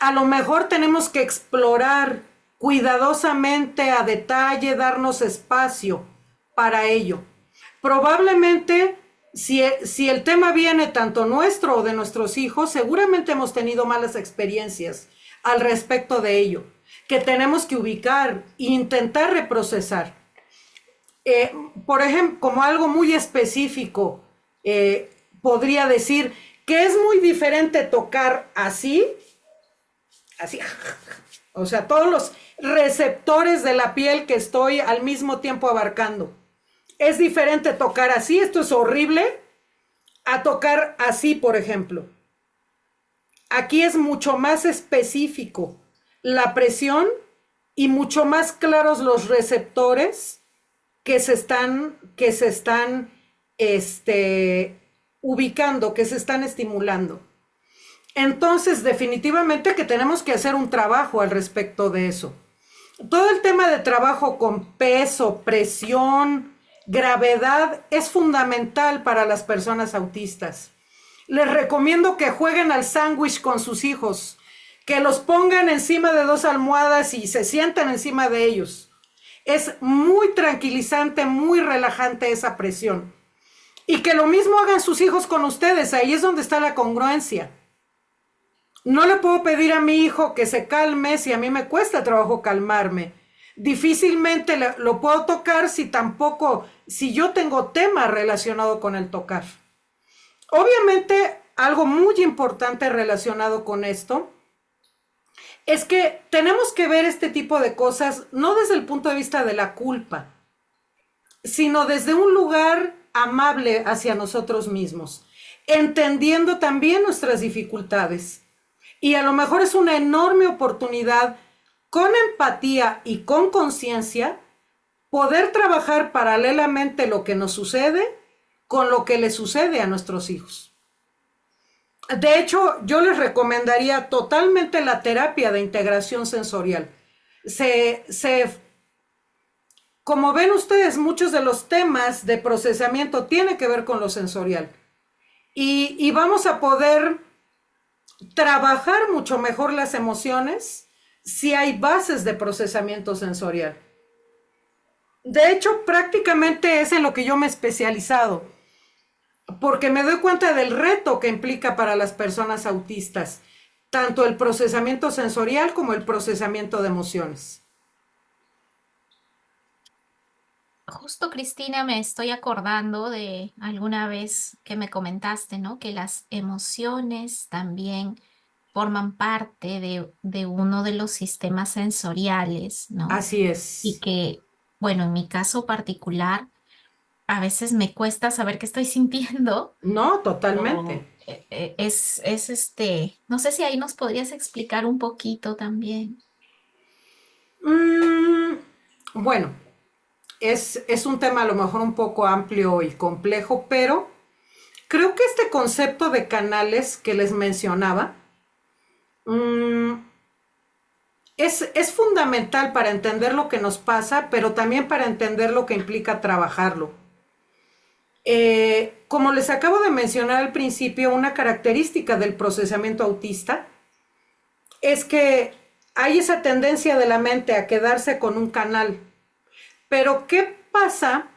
A lo mejor tenemos que explorar cuidadosamente, a detalle, darnos espacio para ello. Probablemente, si el tema viene tanto nuestro o de nuestros hijos, seguramente hemos tenido malas experiencias al respecto de ello, que tenemos que ubicar e intentar reprocesar. Por ejemplo, como algo muy específico, podría decir que es muy diferente tocar así, así, o sea, todos los receptores de la piel que estoy al mismo tiempo abarcando. Es diferente tocar así, esto es horrible, a tocar así, por ejemplo. Aquí es mucho más específico la presión y mucho más claros los receptores que se están ubicando, que se están estimulando. Entonces, definitivamente que tenemos que hacer un trabajo al respecto de eso. Todo el tema de trabajo con peso, presión, gravedad es fundamental para las personas autistas. Les recomiendo que jueguen al sándwich con sus hijos, que los pongan encima de dos almohadas y se sientan encima de ellos. Es muy tranquilizante, muy relajante esa presión. Y que lo mismo hagan sus hijos con ustedes, ahí es donde está la congruencia. No le puedo pedir a mi hijo que se calme si a mí me cuesta trabajo calmarme. Difícilmente lo puedo tocar si yo tengo tema relacionado con el tocar. Obviamente, algo muy importante relacionado con esto es que tenemos que ver este tipo de cosas no desde el punto de vista de la culpa, sino desde un lugar amable hacia nosotros mismos, entendiendo también nuestras dificultades. Y a lo mejor es una enorme oportunidad, con empatía y con conciencia, poder trabajar paralelamente lo que nos sucede con lo que le sucede a nuestros hijos. De hecho, yo les recomendaría totalmente la terapia de integración sensorial. Como ven ustedes, muchos de los temas de procesamiento tienen que ver con lo sensorial. Y vamos a poder trabajar mucho mejor las emociones si hay bases de procesamiento sensorial. De hecho, prácticamente es en lo que yo me he especializado, porque me doy cuenta del reto que implica para las personas autistas, tanto el procesamiento sensorial como el procesamiento de emociones. Justo, Cristina, me estoy acordando de alguna vez que me comentaste, ¿no? Que las emociones también forman parte de uno de los sistemas sensoriales, ¿no? Así Y es. que, bueno, en mi caso particular, a veces me cuesta saber qué estoy sintiendo. No, totalmente. O no sé si ahí nos podrías explicar un poquito también. Mm, bueno, es un tema a lo mejor un poco amplio y complejo, pero creo que este concepto de canales que les mencionaba mm, es fundamental para entender lo que nos pasa, pero también para entender lo que implica trabajarlo. Como les acabo de mencionar al principio, una característica del procesamiento autista es que hay esa tendencia de la mente a quedarse con un canal. Pero pasa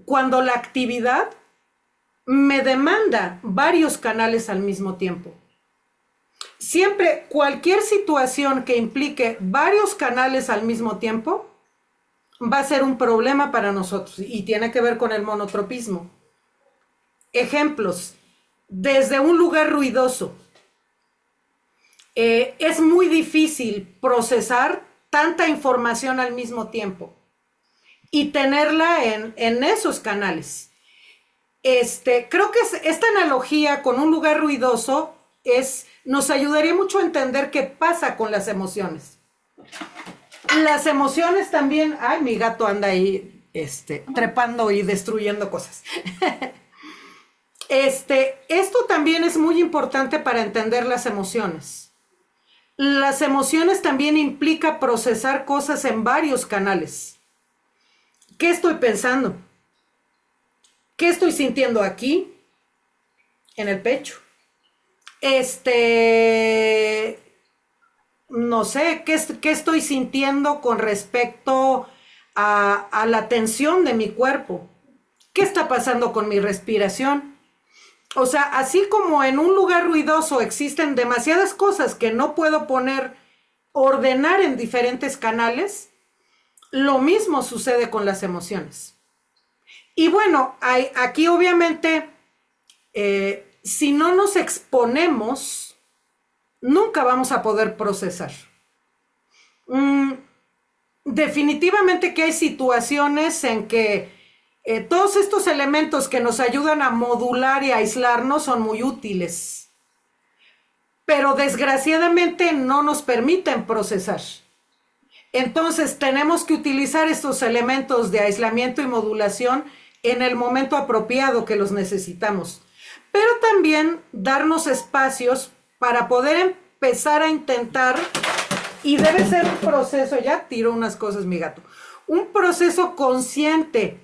cuando la actividad me demanda varios canales al mismo tiempo? Siempre, cualquier situación que implique varios canales al mismo tiempo va a ser un problema para nosotros y tiene que ver con el monotropismo. Ejemplos, desde un lugar ruidoso. Es muy difícil procesar tanta información al mismo tiempo y tenerla en esos canales. Creo que esta analogía con un lugar ruidoso nos ayudaría mucho a entender qué pasa con las emociones. Las emociones también... Ay, mi gato anda ahí trepando y destruyendo cosas. Esto también es muy importante para entender las emociones. Las emociones también implica procesar cosas en varios canales. ¿Qué estoy pensando? ¿Qué estoy sintiendo aquí? En el pecho. No sé, ¿qué estoy sintiendo con respecto a la tensión de mi cuerpo? ¿Qué está pasando con mi respiración? O sea, así como en un lugar ruidoso existen demasiadas cosas que no puedo ordenar en diferentes canales, lo mismo sucede con las emociones. Y bueno, aquí obviamente, si no nos exponemos, nunca vamos a poder procesar. Definitivamente que hay situaciones en que todos estos elementos que nos ayudan a modular y a aislarnos son muy útiles, pero desgraciadamente no nos permiten procesar. Entonces tenemos que utilizar estos elementos de aislamiento y modulación en el momento apropiado que los necesitamos, pero también darnos espacios para poder empezar a intentar, y debe ser un proceso, ya tiro unas cosas mi gato, un proceso consciente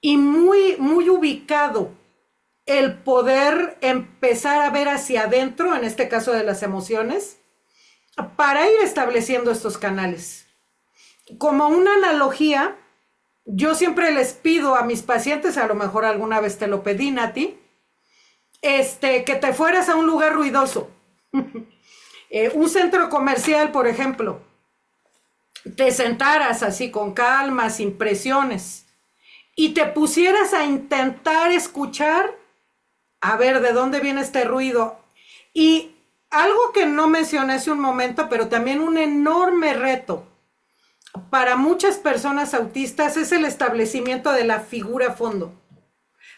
y muy, muy ubicado, el poder empezar a ver hacia adentro, en este caso de las emociones, para ir estableciendo estos canales. Como una analogía, yo siempre les pido a mis pacientes, a lo mejor alguna vez te lo pedí, Nati, que te fueras a un lugar ruidoso, un centro comercial, por ejemplo, te sentaras así con calma, sin presiones, y te pusieras a intentar escuchar, a ver de dónde viene este ruido. Y algo que no mencioné hace un momento, pero también un enorme reto para muchas personas autistas, es el establecimiento de la figura fondo.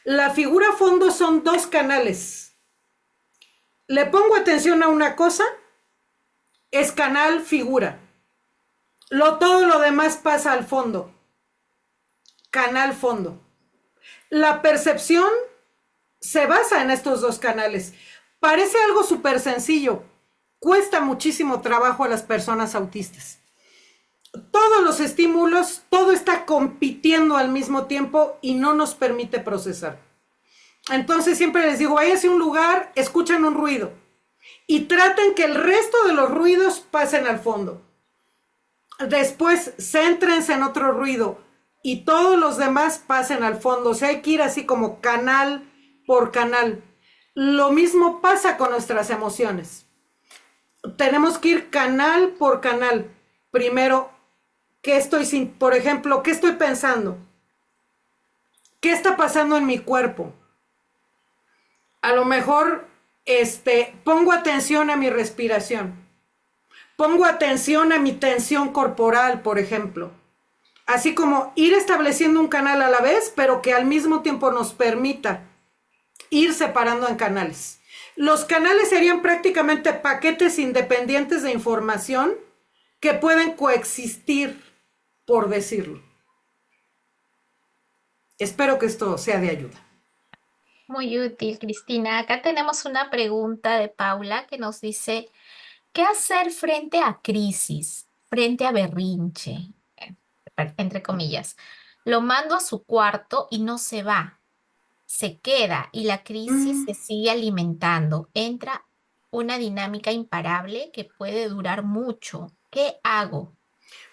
La figura fondo son dos canales. Le pongo atención a una cosa, es canal figura. Todo lo demás pasa al fondo. Canal fondo. La percepción se basa en estos dos canales. Parece algo súper sencillo. Cuesta muchísimo trabajo a las personas autistas. Todos los estímulos, todo está compitiendo al mismo tiempo y no nos permite procesar. Entonces siempre les digo, váyanse a un lugar, escuchen un ruido y traten que el resto de los ruidos pasen al fondo. Después, céntrense en otro ruido y todos los demás pasen al fondo. O sea, hay que ir así como canal por canal. Lo mismo pasa con nuestras emociones. Tenemos que ir canal por canal. Primero, por ejemplo, ¿qué estoy pensando? ¿Qué está pasando en mi cuerpo? A lo mejor, pongo atención a mi respiración. Pongo atención a mi tensión corporal, por ejemplo. Así como ir estableciendo un canal a la vez, pero que al mismo tiempo nos permita ir separando en canales. Los canales serían prácticamente paquetes independientes de información que pueden coexistir, por decirlo. Espero que esto sea de ayuda. Muy útil, Cristina. Acá tenemos una pregunta de Paula que nos dice, ¿qué hacer frente a crisis, frente a berrinche? Entre comillas. Lo mando a su cuarto y no se va, se queda y la crisis se sigue alimentando. Entra una dinámica imparable que puede durar mucho. ¿Qué hago?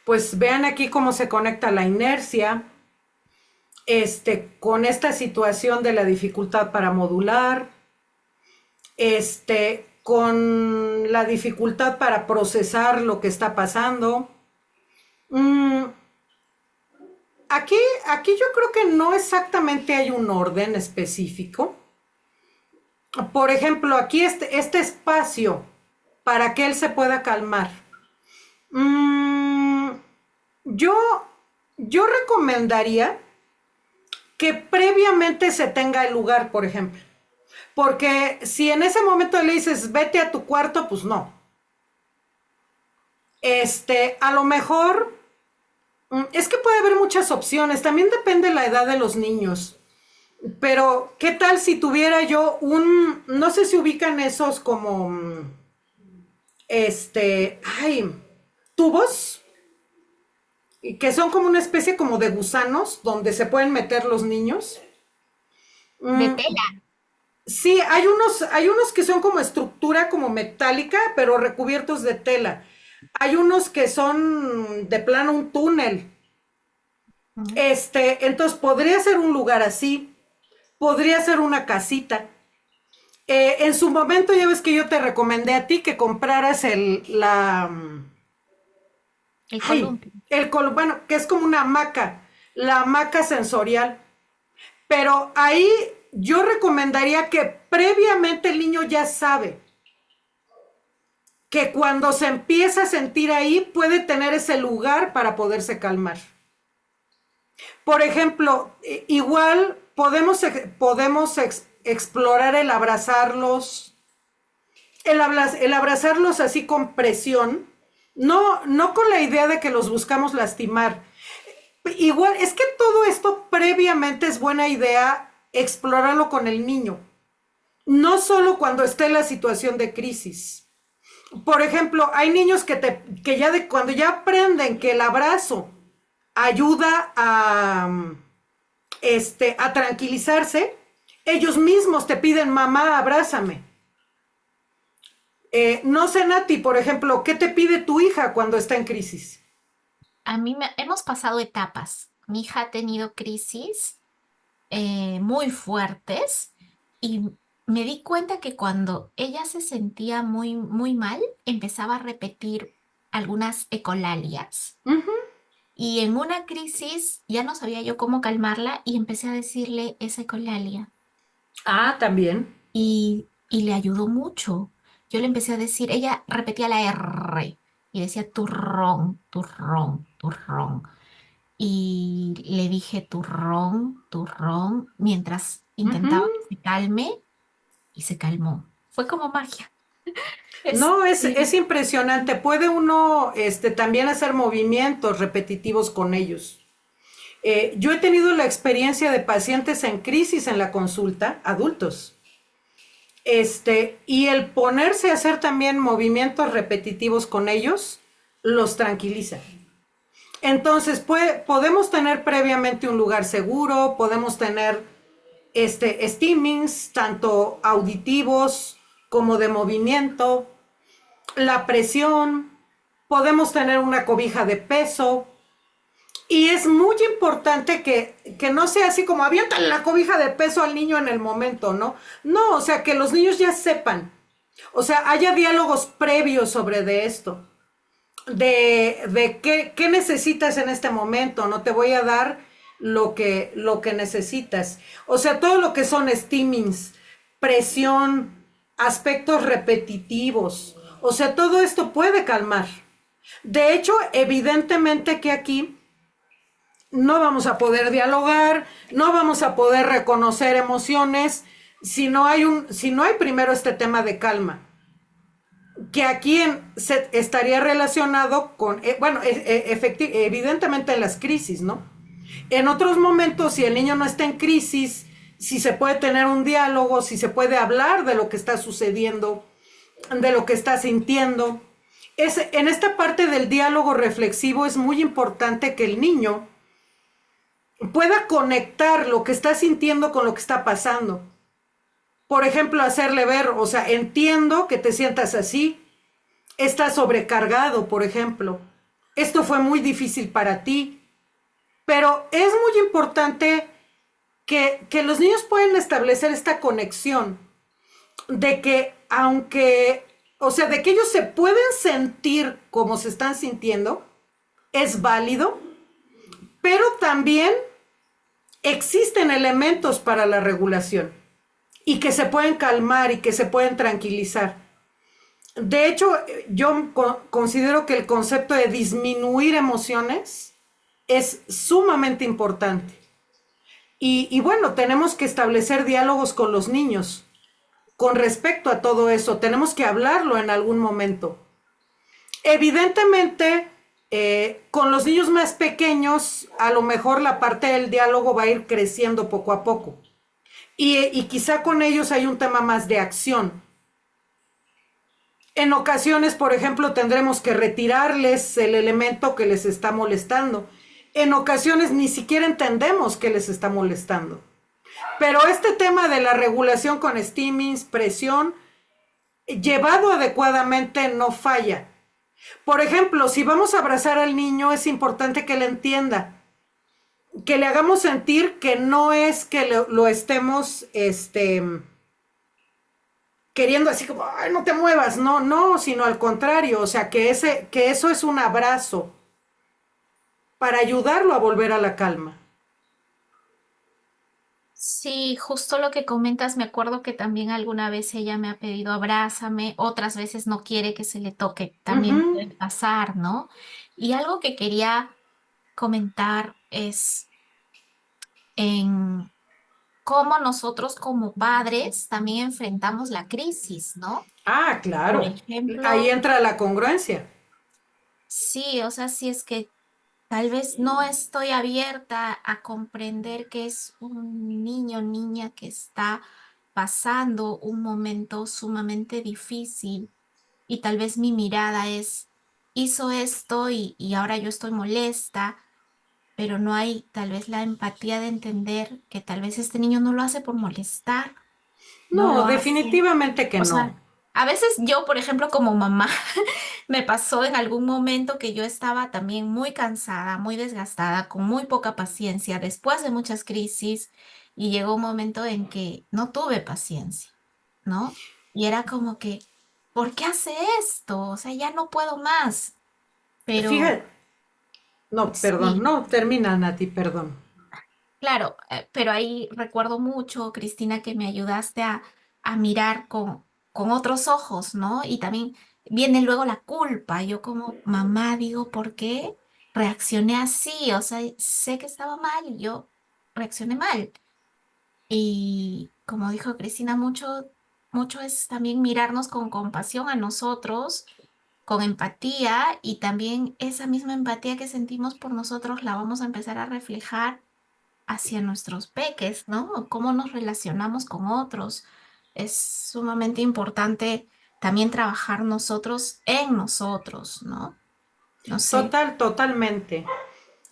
Pues vean aquí cómo se conecta la inercia, con esta situación de la dificultad para modular, con la dificultad para procesar lo que está pasando. Mm, aquí, aquí yo creo que no exactamente hay un orden específico. Por ejemplo, aquí este espacio para que él se pueda calmar. Mm, yo, yo recomendaría que previamente se tenga el lugar, por ejemplo. Porque si en ese momento le dices, vete a tu cuarto, pues no. A lo mejor, es que puede haber muchas opciones, también depende de la edad de los niños. Pero, ¿qué tal si tuviera yo no sé si ubican esos como, ay, tubos, que son como una especie como de gusanos donde se pueden meter los niños? De Mm, tela. sí, hay unos que son como estructura como metálica, pero recubiertos de tela. Hay unos que son de plano un túnel. Ujú. Entonces podría ser un lugar así, podría ser una casita. En su momento ya ves que yo te recomendé a ti que compraras El ay, columpio. bueno, que es como una hamaca, la hamaca sensorial. Pero ahí yo recomendaría que previamente el niño ya sabe que cuando se empieza a sentir ahí puede tener ese lugar para poderse calmar. Por ejemplo, igual podemos explorar el abrazarlos, el abrazarlos así con presión, no con la idea de que los buscamos lastimar. Igual, es que todo esto previamente es buena idea explorarlo con el niño, no solo cuando esté en la situación de crisis. Por ejemplo, hay niños que cuando ya aprenden que el abrazo ayuda a tranquilizarse, ellos mismos te piden, mamá, abrázame. No sé, Nati, por ejemplo, ¿qué te pide tu hija cuando está en crisis? Hemos pasado etapas. Mi hija ha tenido crisis muy fuertes y me di cuenta que cuando ella se sentía muy, muy mal, empezaba a repetir algunas ecolalias. Uh -huh. Y en una crisis ya no sabía yo cómo calmarla y empecé a decirle esa ecolalia Ah, también. y le ayudó mucho. Yo le empecé a decir, ella repetía la R y decía turrón, turrón, turrón. Y le dije turrón, turrón, mientras Uh intentaba que -huh. se calme y se calmó. Fue como magia. No, Sí. es impresionante. Puede uno también hacer movimientos repetitivos con ellos. Yo he tenido la experiencia de pacientes en crisis en la consulta, adultos. Y el ponerse a hacer también movimientos repetitivos con ellos los tranquiliza. Entonces, podemos tener previamente un lugar seguro, podemos tener steamings, tanto auditivos como de movimiento, la presión, podemos tener una cobija de peso. Y es muy importante que no sea así como avientan la cobija de peso al niño en el momento, ¿no? No, o sea, que los niños ya sepan. O sea, haya diálogos previos sobre de esto. De qué necesitas en este momento, no te voy a dar lo que necesitas. O sea, todo lo que son steamings, presión, aspectos repetitivos. O sea, todo esto puede calmar. De hecho, evidentemente que aquí no vamos a poder dialogar, no vamos a poder reconocer emociones si no hay primero este tema de calma, que aquí estaría relacionado con, bueno, evidentemente en las crisis, ¿no? En otros momentos, si el niño no está en crisis, si se puede tener un diálogo, si se puede hablar de lo que está sucediendo, de lo que está sintiendo. En esta parte del diálogo reflexivo es muy importante que el niño pueda conectar lo que está sintiendo con lo que está pasando. Por ejemplo, hacerle ver, o sea, entiendo que te sientas así, estás sobrecargado, por ejemplo. Esto fue muy difícil para ti, pero es muy importante que los niños pueden establecer esta conexión de que aunque, o sea, de que ellos se pueden sentir como se están sintiendo, es válido, pero también existen elementos para la regulación y que se pueden calmar y que se pueden tranquilizar. De hecho, yo considero que el concepto de disminuir emociones es sumamente importante. Y bueno, tenemos que establecer diálogos con los niños con respecto a todo eso. Tenemos que hablarlo en algún momento. Evidentemente, con los niños más pequeños, a lo mejor la parte del diálogo va a ir creciendo poco a poco. Y quizá con ellos hay un tema más de acción. En ocasiones, por ejemplo, tendremos que retirarles el elemento que les está molestando. En ocasiones ni siquiera entendemos qué les está molestando. Pero este tema de la regulación con steamings, presión, llevado adecuadamente no falla. Por ejemplo, si vamos a abrazar al niño, es importante que le entienda, que le hagamos sentir que no es que lo estemos, queriendo así como, ay, no te muevas, no, no, sino al contrario, o sea, que eso es un abrazo para ayudarlo a volver a la calma. Sí, justo lo que comentas, me acuerdo que también alguna vez ella me ha pedido abrázame, otras veces no quiere que se le toque, también Ujú. puede pasar, ¿no? Y algo que quería comentar es en cómo nosotros como padres también enfrentamos la crisis, ¿no? Ah, Por claro. Ahí ejemplo, entra la congruencia. sí, o sea, si es que tal vez no estoy abierta a comprender que es un niño o niña que está pasando un momento sumamente difícil y tal vez mi mirada es, hizo esto y ahora yo estoy molesta, pero no hay tal vez la empatía de entender que tal vez este niño no lo hace por molestar, no No, lo hace. definitivamente que O no. sea, a veces yo, por ejemplo, como mamá, me pasó en algún momento que yo estaba también muy cansada, muy desgastada, con muy poca paciencia, después de muchas crisis, y llegó un momento en que no tuve paciencia, ¿no? Y era como que, ¿por qué hace esto? O sea, ya no puedo más. Pero Fíjate, no, perdón, sí, no, termina, Nati, perdón. claro, pero ahí recuerdo mucho, Cristina, que me ayudaste a mirar con otros ojos, ¿no? Y también viene luego la culpa. Yo como mamá digo, ¿por qué reaccioné así? O sea, sé que estaba mal y yo reaccioné mal. Y como dijo Cristina, mucho es también mirarnos con compasión a nosotros, con empatía y también esa misma empatía que sentimos por nosotros la vamos a empezar a reflejar hacia nuestros peques, ¿no? O cómo nos relacionamos con otros. Es sumamente importante también trabajar nosotros en nosotros, ¿no? No sé. Totalmente.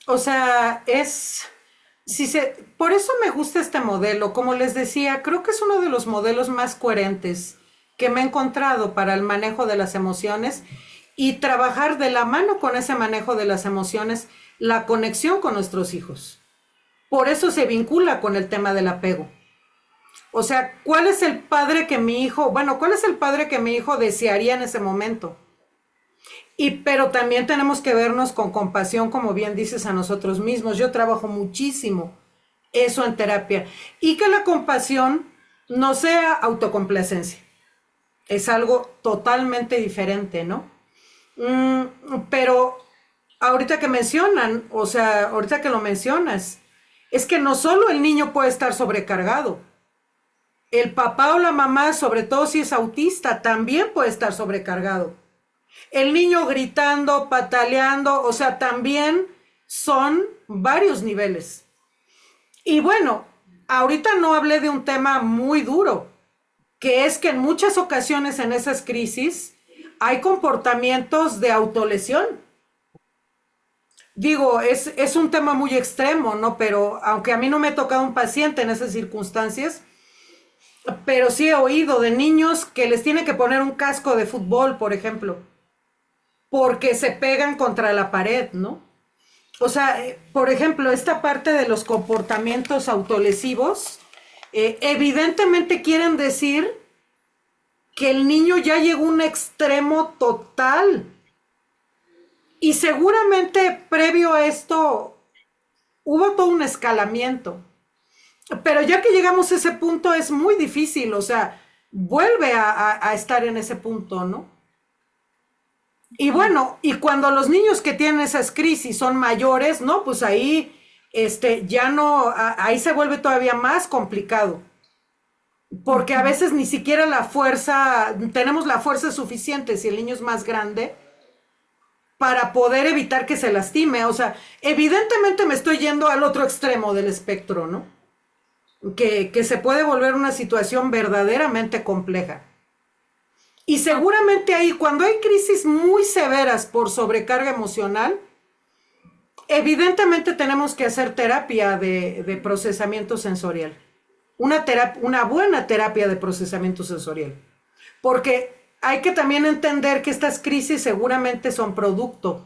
O sea, por eso me gusta este modelo. Como les decía, creo que es uno de los modelos más coherentes que me he encontrado para el manejo de las emociones y trabajar de la mano con ese manejo de las emociones, la conexión con nuestros hijos. Por eso se vincula con el tema del apego. O sea, ¿cuál es el padre que mi hijo, bueno, cuál es el padre que mi hijo desearía en ese momento? Pero también tenemos que vernos con compasión, como bien dices, a nosotros mismos. Yo trabajo muchísimo eso en terapia. Y que la compasión no sea autocomplacencia. Es algo totalmente diferente, ¿no? Pero ahorita que mencionan, o sea, ahorita que lo mencionas, es que no solo el niño puede estar sobrecargado, el papá o la mamá, sobre todo si es autista, también puede estar sobrecargado. El niño gritando, pataleando, o sea, también son varios niveles. Y bueno, ahorita no hablé de un tema muy duro, que es que en muchas ocasiones en esas crisis hay comportamientos de autolesión. Digo, es un tema muy extremo, ¿no? Pero aunque a mí no me ha tocado un paciente en esas circunstancias, pero sí he oído de niños que les tiene que poner un casco de fútbol, por ejemplo, porque se pegan contra la pared, ¿no? O sea, por ejemplo, esta parte de los comportamientos autolesivos, evidentemente quieren decir que el niño ya llegó a un extremo total. Y seguramente previo a esto hubo todo un escalamiento. Pero ya que llegamos a ese punto es muy difícil, o sea, vuelve a estar en ese punto, ¿no? Y Mm. bueno, y cuando los niños que tienen esas crisis son mayores, ¿no? Pues ahí, ya no, ahí se vuelve todavía más complicado. Porque a Ujú. veces ni siquiera la fuerza, tenemos la fuerza suficiente si el niño es más grande para poder evitar que se lastime. O sea, evidentemente me estoy yendo al otro extremo del espectro, ¿no? Que se puede volver una situación verdaderamente compleja. Y Ok, seguramente ahí, cuando hay crisis muy severas por sobrecarga emocional, evidentemente tenemos que hacer terapia de procesamiento sensorial. Una buena terapia de procesamiento sensorial. Porque hay que también entender que estas crisis seguramente son producto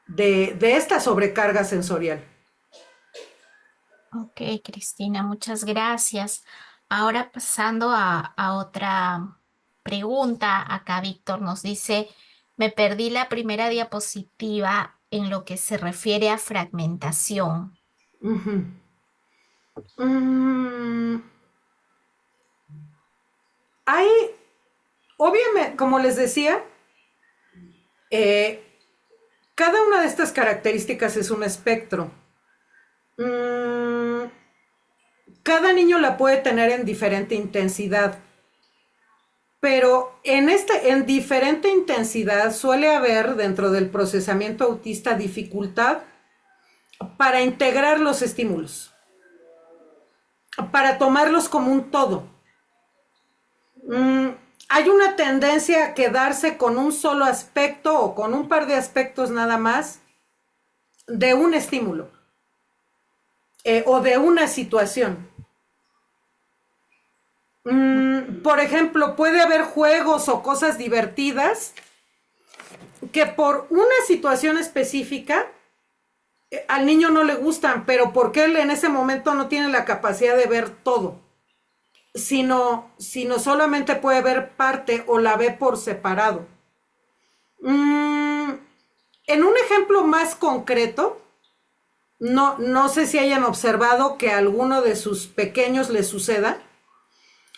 de esta sobrecarga sensorial. ok, Cristina, muchas gracias. Ahora pasando a otra pregunta, acá Víctor nos dice, me perdí la primera diapositiva en lo que se refiere a fragmentación. Uh -huh. mm, hay, obviamente, como les decía, eh, cada una de estas características es un espectro. Mm, cada niño la puede tener en diferente intensidad, pero en diferente intensidad suele haber dentro del procesamiento autista dificultad para integrar los estímulos, para tomarlos como un todo. Mm, hay una tendencia a quedarse con un solo aspecto o con un par de aspectos nada más de un estímulo o de una situación. Por ejemplo, puede haber juegos o cosas divertidas que por una situación específica al niño no le gustan, pero porque él en ese momento no tiene la capacidad de ver todo, sino solamente puede ver parte o la ve por separado. Mm, en un ejemplo más concreto, no sé si hayan observado que a alguno de sus pequeños le suceda.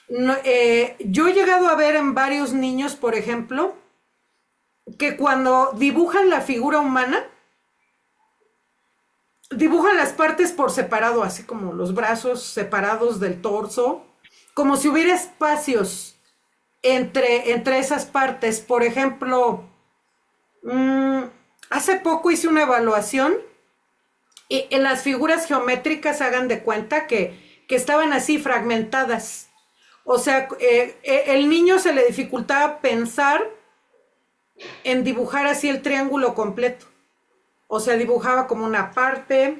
No, yo he llegado a ver en varios niños, por ejemplo, que cuando dibujan la figura humana, dibujan las partes por separado, así como los brazos separados del torso, como si hubiera espacios entre esas partes. Por ejemplo, mmm, hace poco hice una evaluación y en las figuras geométricas hagan de cuenta que estaban así fragmentadas. O sea, el niño se le dificultaba pensar en dibujar así el triángulo completo. O sea, dibujaba como una parte,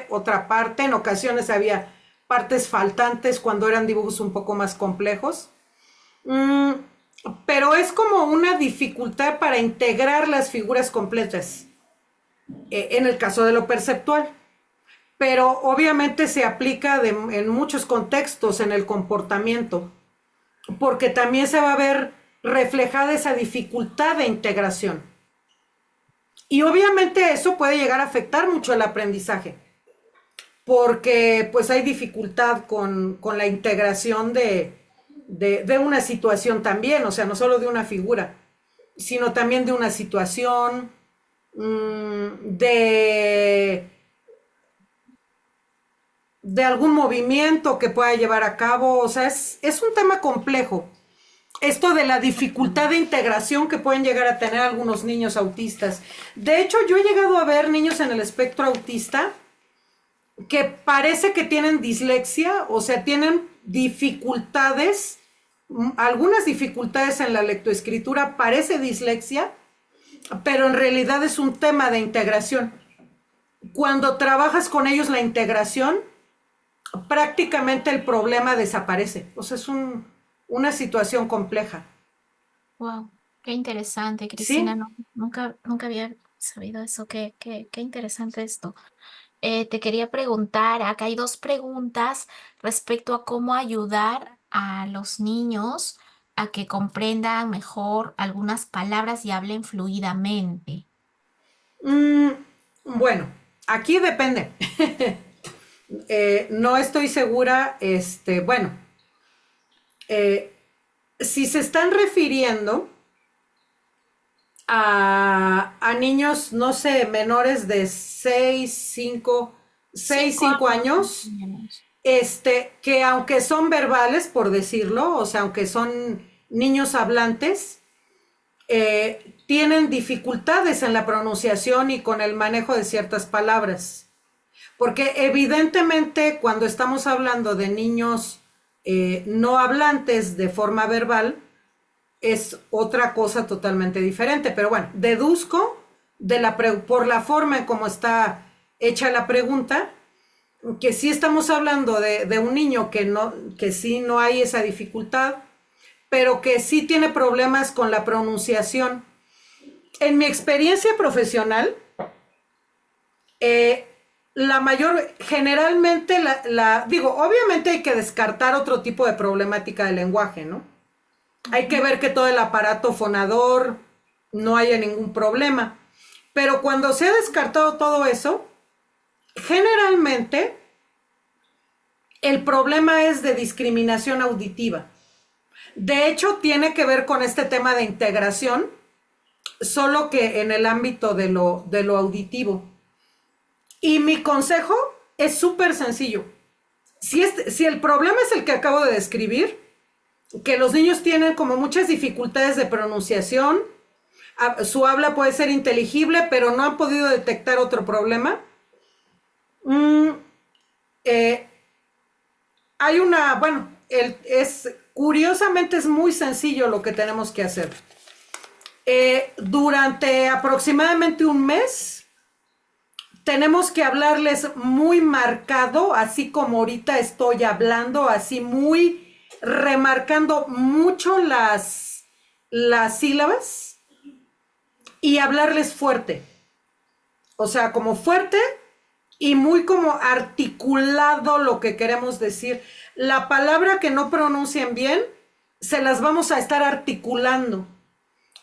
otra parte. En ocasiones había partes faltantes cuando eran dibujos un poco más complejos. Mm, pero es como una dificultad para integrar las figuras completas, en el caso de lo perceptual. Pero obviamente se aplica en muchos contextos en el comportamiento, porque también se va a ver reflejada esa dificultad de integración. Y obviamente eso puede llegar a afectar mucho el aprendizaje, porque pues hay dificultad con la integración de una situación también, o sea, no solo de una figura, sino también de una situación, de algún movimiento que pueda llevar a cabo, o sea, es un tema complejo. Esto de la dificultad de integración que pueden llegar a tener algunos niños autistas. De hecho, yo he llegado a ver niños en el espectro autista que parece que tienen dislexia, o sea, tienen dificultades, algunas dificultades en la lectoescritura, parece dislexia, pero en realidad es un tema de integración. Cuando trabajas con ellos la integración, prácticamente el problema desaparece. O sea, es una situación compleja. Wow, qué interesante, Cristina. ¿Sí? No, nunca había sabido eso, qué interesante esto. Te quería preguntar, acá hay dos preguntas respecto a cómo ayudar a los niños a que comprendan mejor algunas palabras y hablen fluidamente. Mm, bueno, aquí depende. No estoy segura, bueno, eh, si se están refiriendo a niños, no sé, menores de 6 Cinco 5 años más o años, menos. que aunque son verbales, por decirlo, o sea, aunque son niños hablantes, tienen dificultades en la pronunciación y con el manejo de ciertas palabras. Porque evidentemente cuando estamos hablando de niños no hablantes de forma verbal, es otra cosa totalmente diferente. Pero bueno, deduzco por la forma en cómo está hecha la pregunta, que sí estamos hablando de un niño que sí no hay esa dificultad, pero que sí tiene problemas con la pronunciación. En mi experiencia profesional, eh, generalmente, digo, obviamente hay que descartar otro tipo de problemática del lenguaje, ¿no? Hay que Ujú. ver que todo el aparato fonador no haya ningún problema. Pero cuando se ha descartado todo eso, generalmente el problema es de discriminación auditiva. De hecho, tiene que ver con este tema de integración, solo que en el ámbito de lo auditivo. Y mi consejo es súper sencillo. Si el problema es el que acabo de describir, que los niños tienen como muchas dificultades de pronunciación, su habla puede ser inteligible, pero no han podido detectar otro problema, mm, eh, bueno, curiosamente es muy sencillo lo que tenemos que hacer. Durante aproximadamente un mes, tenemos que hablarles muy marcado, así como ahorita estoy hablando, así muy remarcando mucho las sílabas y hablarles fuerte. O sea, como fuerte y muy como articulado lo que queremos decir. La palabra que no pronuncien bien, se las vamos a estar articulando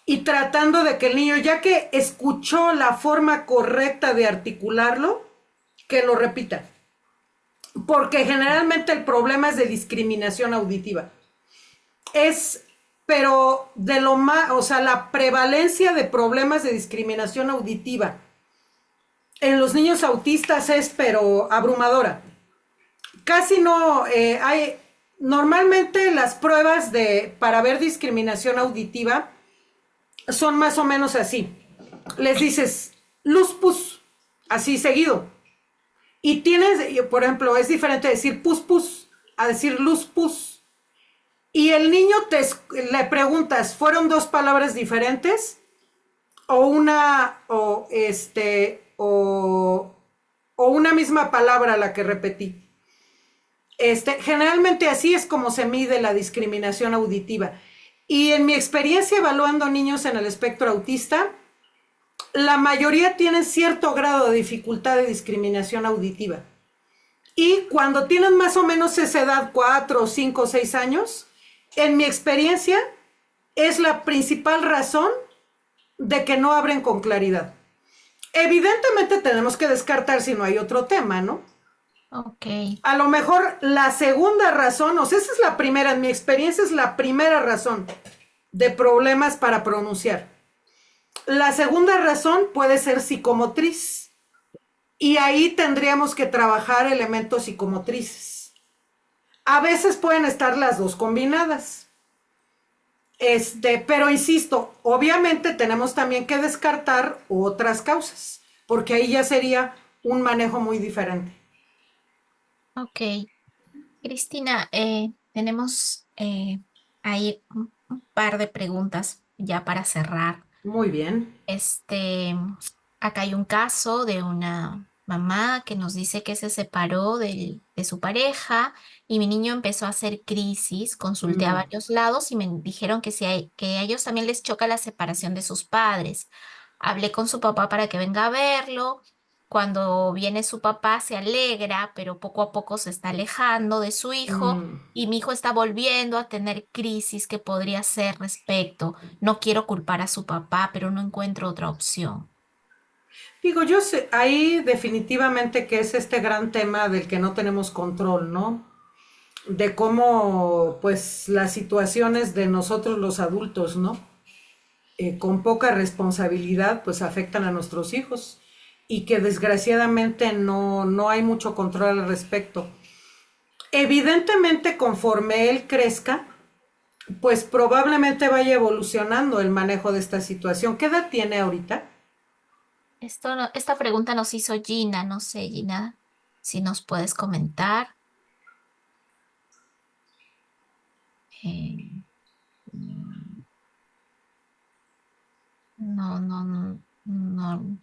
y tratando de que el niño, ya que escuchó la forma correcta de articularlo, que lo repita. Porque generalmente el problema es de discriminación auditiva. Es, pero de lo más, o sea, la prevalencia de problemas de discriminación auditiva en los niños autistas es, pero abrumadora. Casi no hay, normalmente las pruebas para ver discriminación auditiva son más o menos así. Les dices, luz, pus, así seguido. Y tienes, por ejemplo, es diferente decir pus, pus a decir luz, pus. Y el niño le preguntas, ¿fueron dos palabras diferentes? O una, o una misma palabra la que repetí. Generalmente así es como se mide la discriminación auditiva. Y en mi experiencia evaluando niños en el espectro autista, la mayoría tienen cierto grado de dificultad de discriminación auditiva. Y cuando tienen más o menos esa edad, 4, 5, 6 años, en mi experiencia es la principal razón de que no abren con claridad. Evidentemente tenemos que descartar si no hay otro tema, ¿no? Ok, A lo mejor la segunda razón, o sea, esa es la primera, en mi experiencia es la primera razón de problemas para pronunciar. La segunda razón puede ser psicomotriz y ahí tendríamos que trabajar elementos psicomotrices. A veces pueden estar las dos combinadas. Pero insisto, obviamente tenemos también que descartar otras causas, porque ahí ya sería un manejo muy diferente. ok. Cristina, tenemos ahí un par de preguntas ya para cerrar. Muy bien. Este, acá hay un caso de una mamá que nos dice que se separó de su pareja y mi niño empezó a hacer crisis. Consulté a varios lados y me dijeron que, que a ellos también les choca la separación de sus padres. Hablé con su papá para que venga a verlo. Cuando viene su papá se alegra, pero poco a poco se está alejando de su hijo Mm. y mi hijo está volviendo a tener crisis que podría ser respecto. No quiero culpar a su papá, pero no encuentro otra opción. Digo, yo sé, ahí definitivamente que es este gran tema del que no tenemos control, ¿no? De cómo, pues, las situaciones de nosotros los adultos, ¿no? Con poca responsabilidad, pues afectan a nuestros hijos y que desgraciadamente no hay mucho control al respecto. Evidentemente, conforme él crezca, pues probablemente vaya evolucionando el manejo de esta situación. ¿Qué edad tiene ahorita? Esta pregunta nos hizo Gina. No sé, Gina, si nos puedes comentar. Eh, mm, no, no, no, no,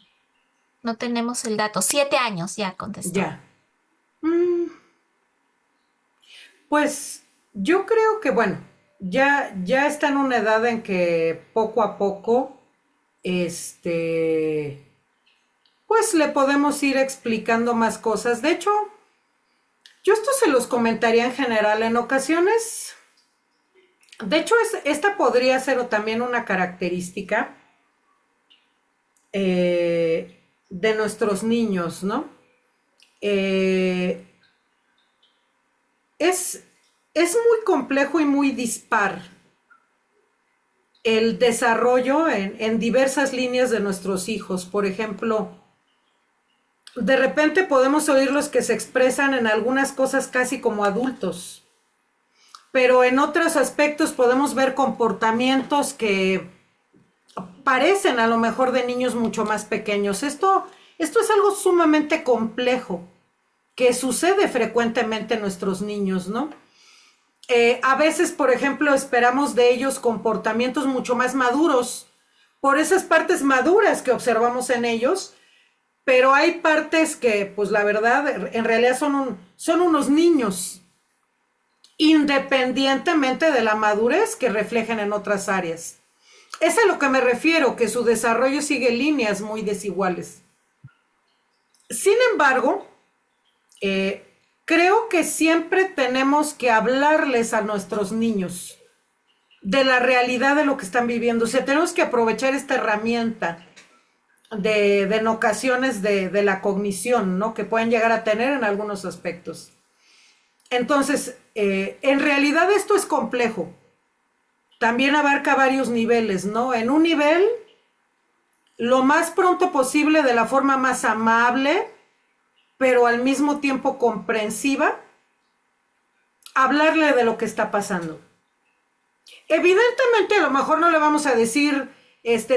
no tenemos el dato. 7 años, ya contestó. Ya. Mm, pues yo creo que, bueno, ya está en una edad en que poco a poco, este, pues le podemos ir explicando más cosas. De hecho, yo esto se los comentaría en general en ocasiones. De hecho, esta podría ser también una característica de nuestros niños, ¿no? Eh, es, es muy complejo y muy dispar el desarrollo en diversas líneas de nuestros hijos. Por ejemplo, de repente podemos oírlos que se expresan en algunas cosas casi como adultos, pero en otros aspectos podemos ver comportamientos que parecen a lo mejor de niños mucho más pequeños. Esto es algo sumamente complejo que sucede frecuentemente en nuestros niños, ¿no? A veces, por ejemplo, esperamos de ellos comportamientos mucho más maduros por esas partes maduras que observamos en ellos, pero hay partes que, pues la verdad, en realidad son unos niños, independientemente de la madurez que reflejen en otras áreas. Es a lo que me refiero, que su desarrollo sigue líneas muy desiguales. Sin embargo, eh, creo que siempre tenemos que hablarles a nuestros niños de la realidad de lo que están viviendo. O sea, tenemos que aprovechar esta herramienta en ocasiones de la cognición, ¿no? Que pueden llegar a tener en algunos aspectos. Entonces, en realidad esto es complejo. También abarca varios niveles, ¿no? En un nivel, lo más pronto posible, de la forma más amable, pero al mismo tiempo comprensiva, hablarle de lo que está pasando. Evidentemente, a lo mejor no le vamos a decir,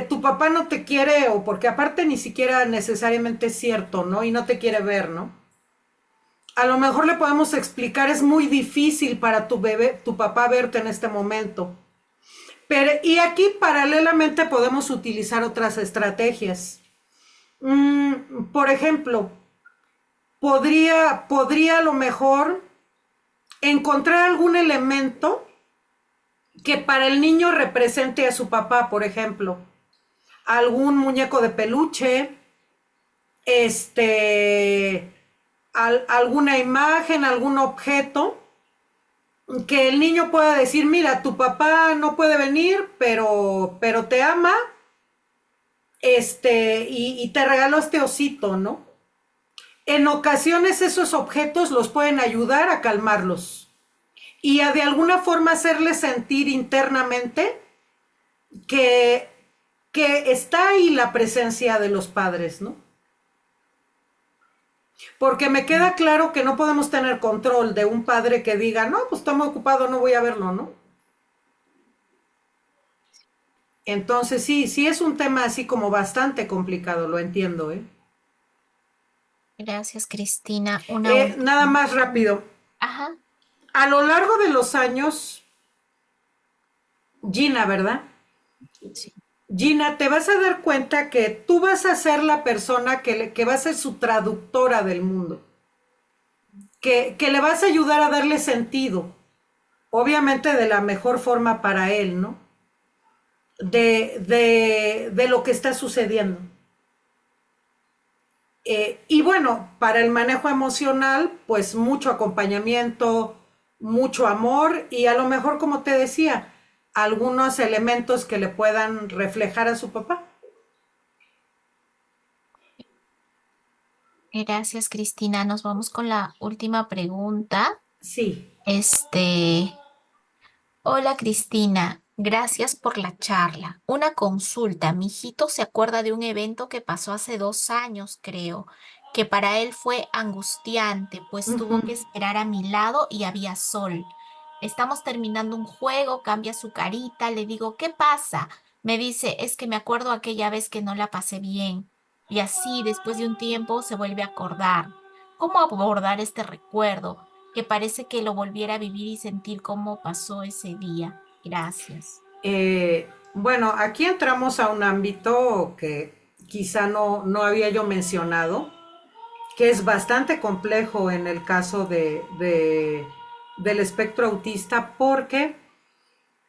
tu papá no te quiere, o porque aparte ni siquiera necesariamente es cierto, ¿no? Y no te quiere ver, ¿no? A lo mejor le podemos explicar, es muy difícil para tu bebé, tu papá verte en este momento. Pero, y aquí paralelamente podemos utilizar otras estrategias. Por ejemplo, podría a lo mejor encontrar algún elemento que para el niño represente a su papá, por ejemplo. Algún muñeco de peluche, alguna imagen, algún objeto, que el niño pueda decir, mira, tu papá no puede venir, pero te ama, y te regaló este osito, ¿no? En ocasiones esos objetos los pueden ayudar a calmarlos y a de alguna forma hacerles sentir internamente que, que está ahí la presencia de los padres, ¿no? Porque me queda claro que no podemos tener control de un padre que diga, no, pues está muy ocupado, no voy a verlo, ¿no? Entonces sí es un tema así como bastante complicado, lo entiendo, ¿eh? Gracias, Cristina. Una Nada última. más rápido. Ajá. A lo largo de los años, Gina, ¿verdad? Sí. Gina, te vas a dar cuenta que tú vas a ser la persona que va a ser su traductora del mundo, que le vas a ayudar a darle sentido, obviamente de la mejor forma para él, ¿no? de lo que está sucediendo. Y bueno, para el manejo emocional, pues mucho acompañamiento, mucho amor y a lo mejor, como te decía, algunos elementos que le puedan reflejar a su papá. Gracias, Cristina. Nos vamos con la última pregunta. Sí. Este, Hola Cristina, gracias por la charla. Una consulta. Mi hijito se acuerda de un evento que pasó hace 2 años, creo, que para él fue angustiante, pues tuvo que Ujú. esperar a mi lado y había sol. Estamos terminando un juego, cambia su carita, le digo, ¿qué pasa? Me dice, es que me acuerdo aquella vez que no la pasé bien. Y así, después de un tiempo, se vuelve a acordar. ¿Cómo abordar este recuerdo? Que parece que lo volviera a vivir y sentir cómo pasó ese día. Gracias. Bueno, aquí entramos a un ámbito que quizá no había yo mencionado, que es bastante complejo en el caso del espectro autista, porque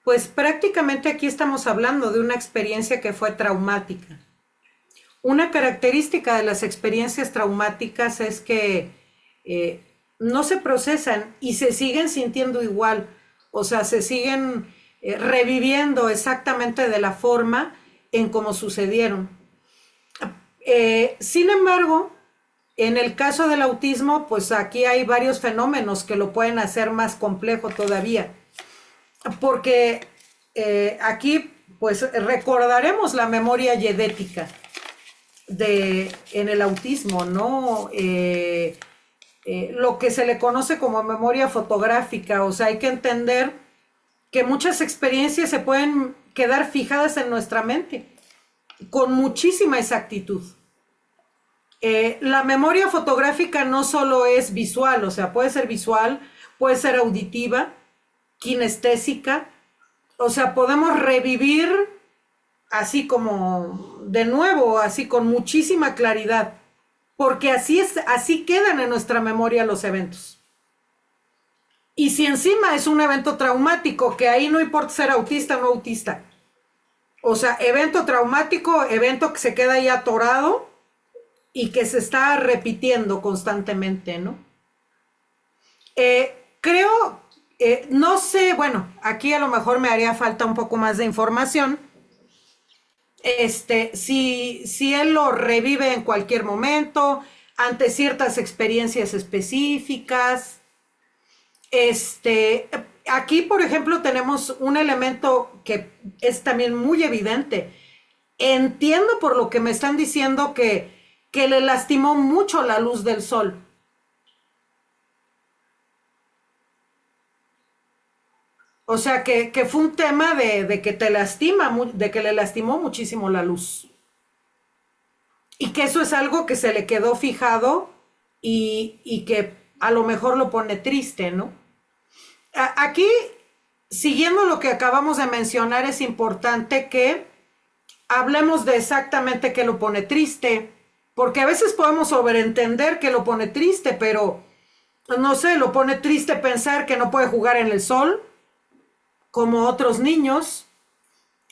pues prácticamente aquí estamos hablando de una experiencia que fue traumática. Una característica de las experiencias traumáticas es que eh, no se procesan y se siguen sintiendo igual, o sea, se siguen reviviendo exactamente de la forma en cómo sucedieron. Sin embargo, en el caso del autismo, pues aquí hay varios fenómenos que lo pueden hacer más complejo todavía, porque aquí pues recordaremos la memoria yedética en el autismo, ¿no? Lo que se le conoce como memoria fotográfica, o sea, hay que entender que muchas experiencias se pueden quedar fijadas en nuestra mente con muchísima exactitud. La memoria fotográfica no solo es visual, o sea, puede ser visual, puede ser auditiva, kinestésica, o sea, podemos revivir así como de nuevo, así con muchísima claridad, porque así es, así quedan en nuestra memoria los eventos. Y si encima es un evento traumático, que ahí no importa ser autista o no autista, o sea, evento traumático, evento que se queda ahí atorado y que se está repitiendo constantemente, ¿no? Creo, no sé, bueno, aquí a lo mejor me haría falta un poco más de información. Si él lo revive en cualquier momento, ante ciertas experiencias específicas. Aquí, por ejemplo, tenemos un elemento que es también muy evidente. Entiendo por lo que me están diciendo que le lastimó mucho la luz del sol. O sea, que fue un tema de que te lastima, de que le lastimó muchísimo la luz. Y que eso es algo que se le quedó fijado y que a lo mejor lo pone triste, ¿no? Aquí, siguiendo lo que acabamos de mencionar, es importante que hablemos de exactamente qué lo pone triste, porque a veces podemos sobreentender que lo pone triste, pero no sé, lo pone triste pensar que no puede jugar en el sol, como otros niños,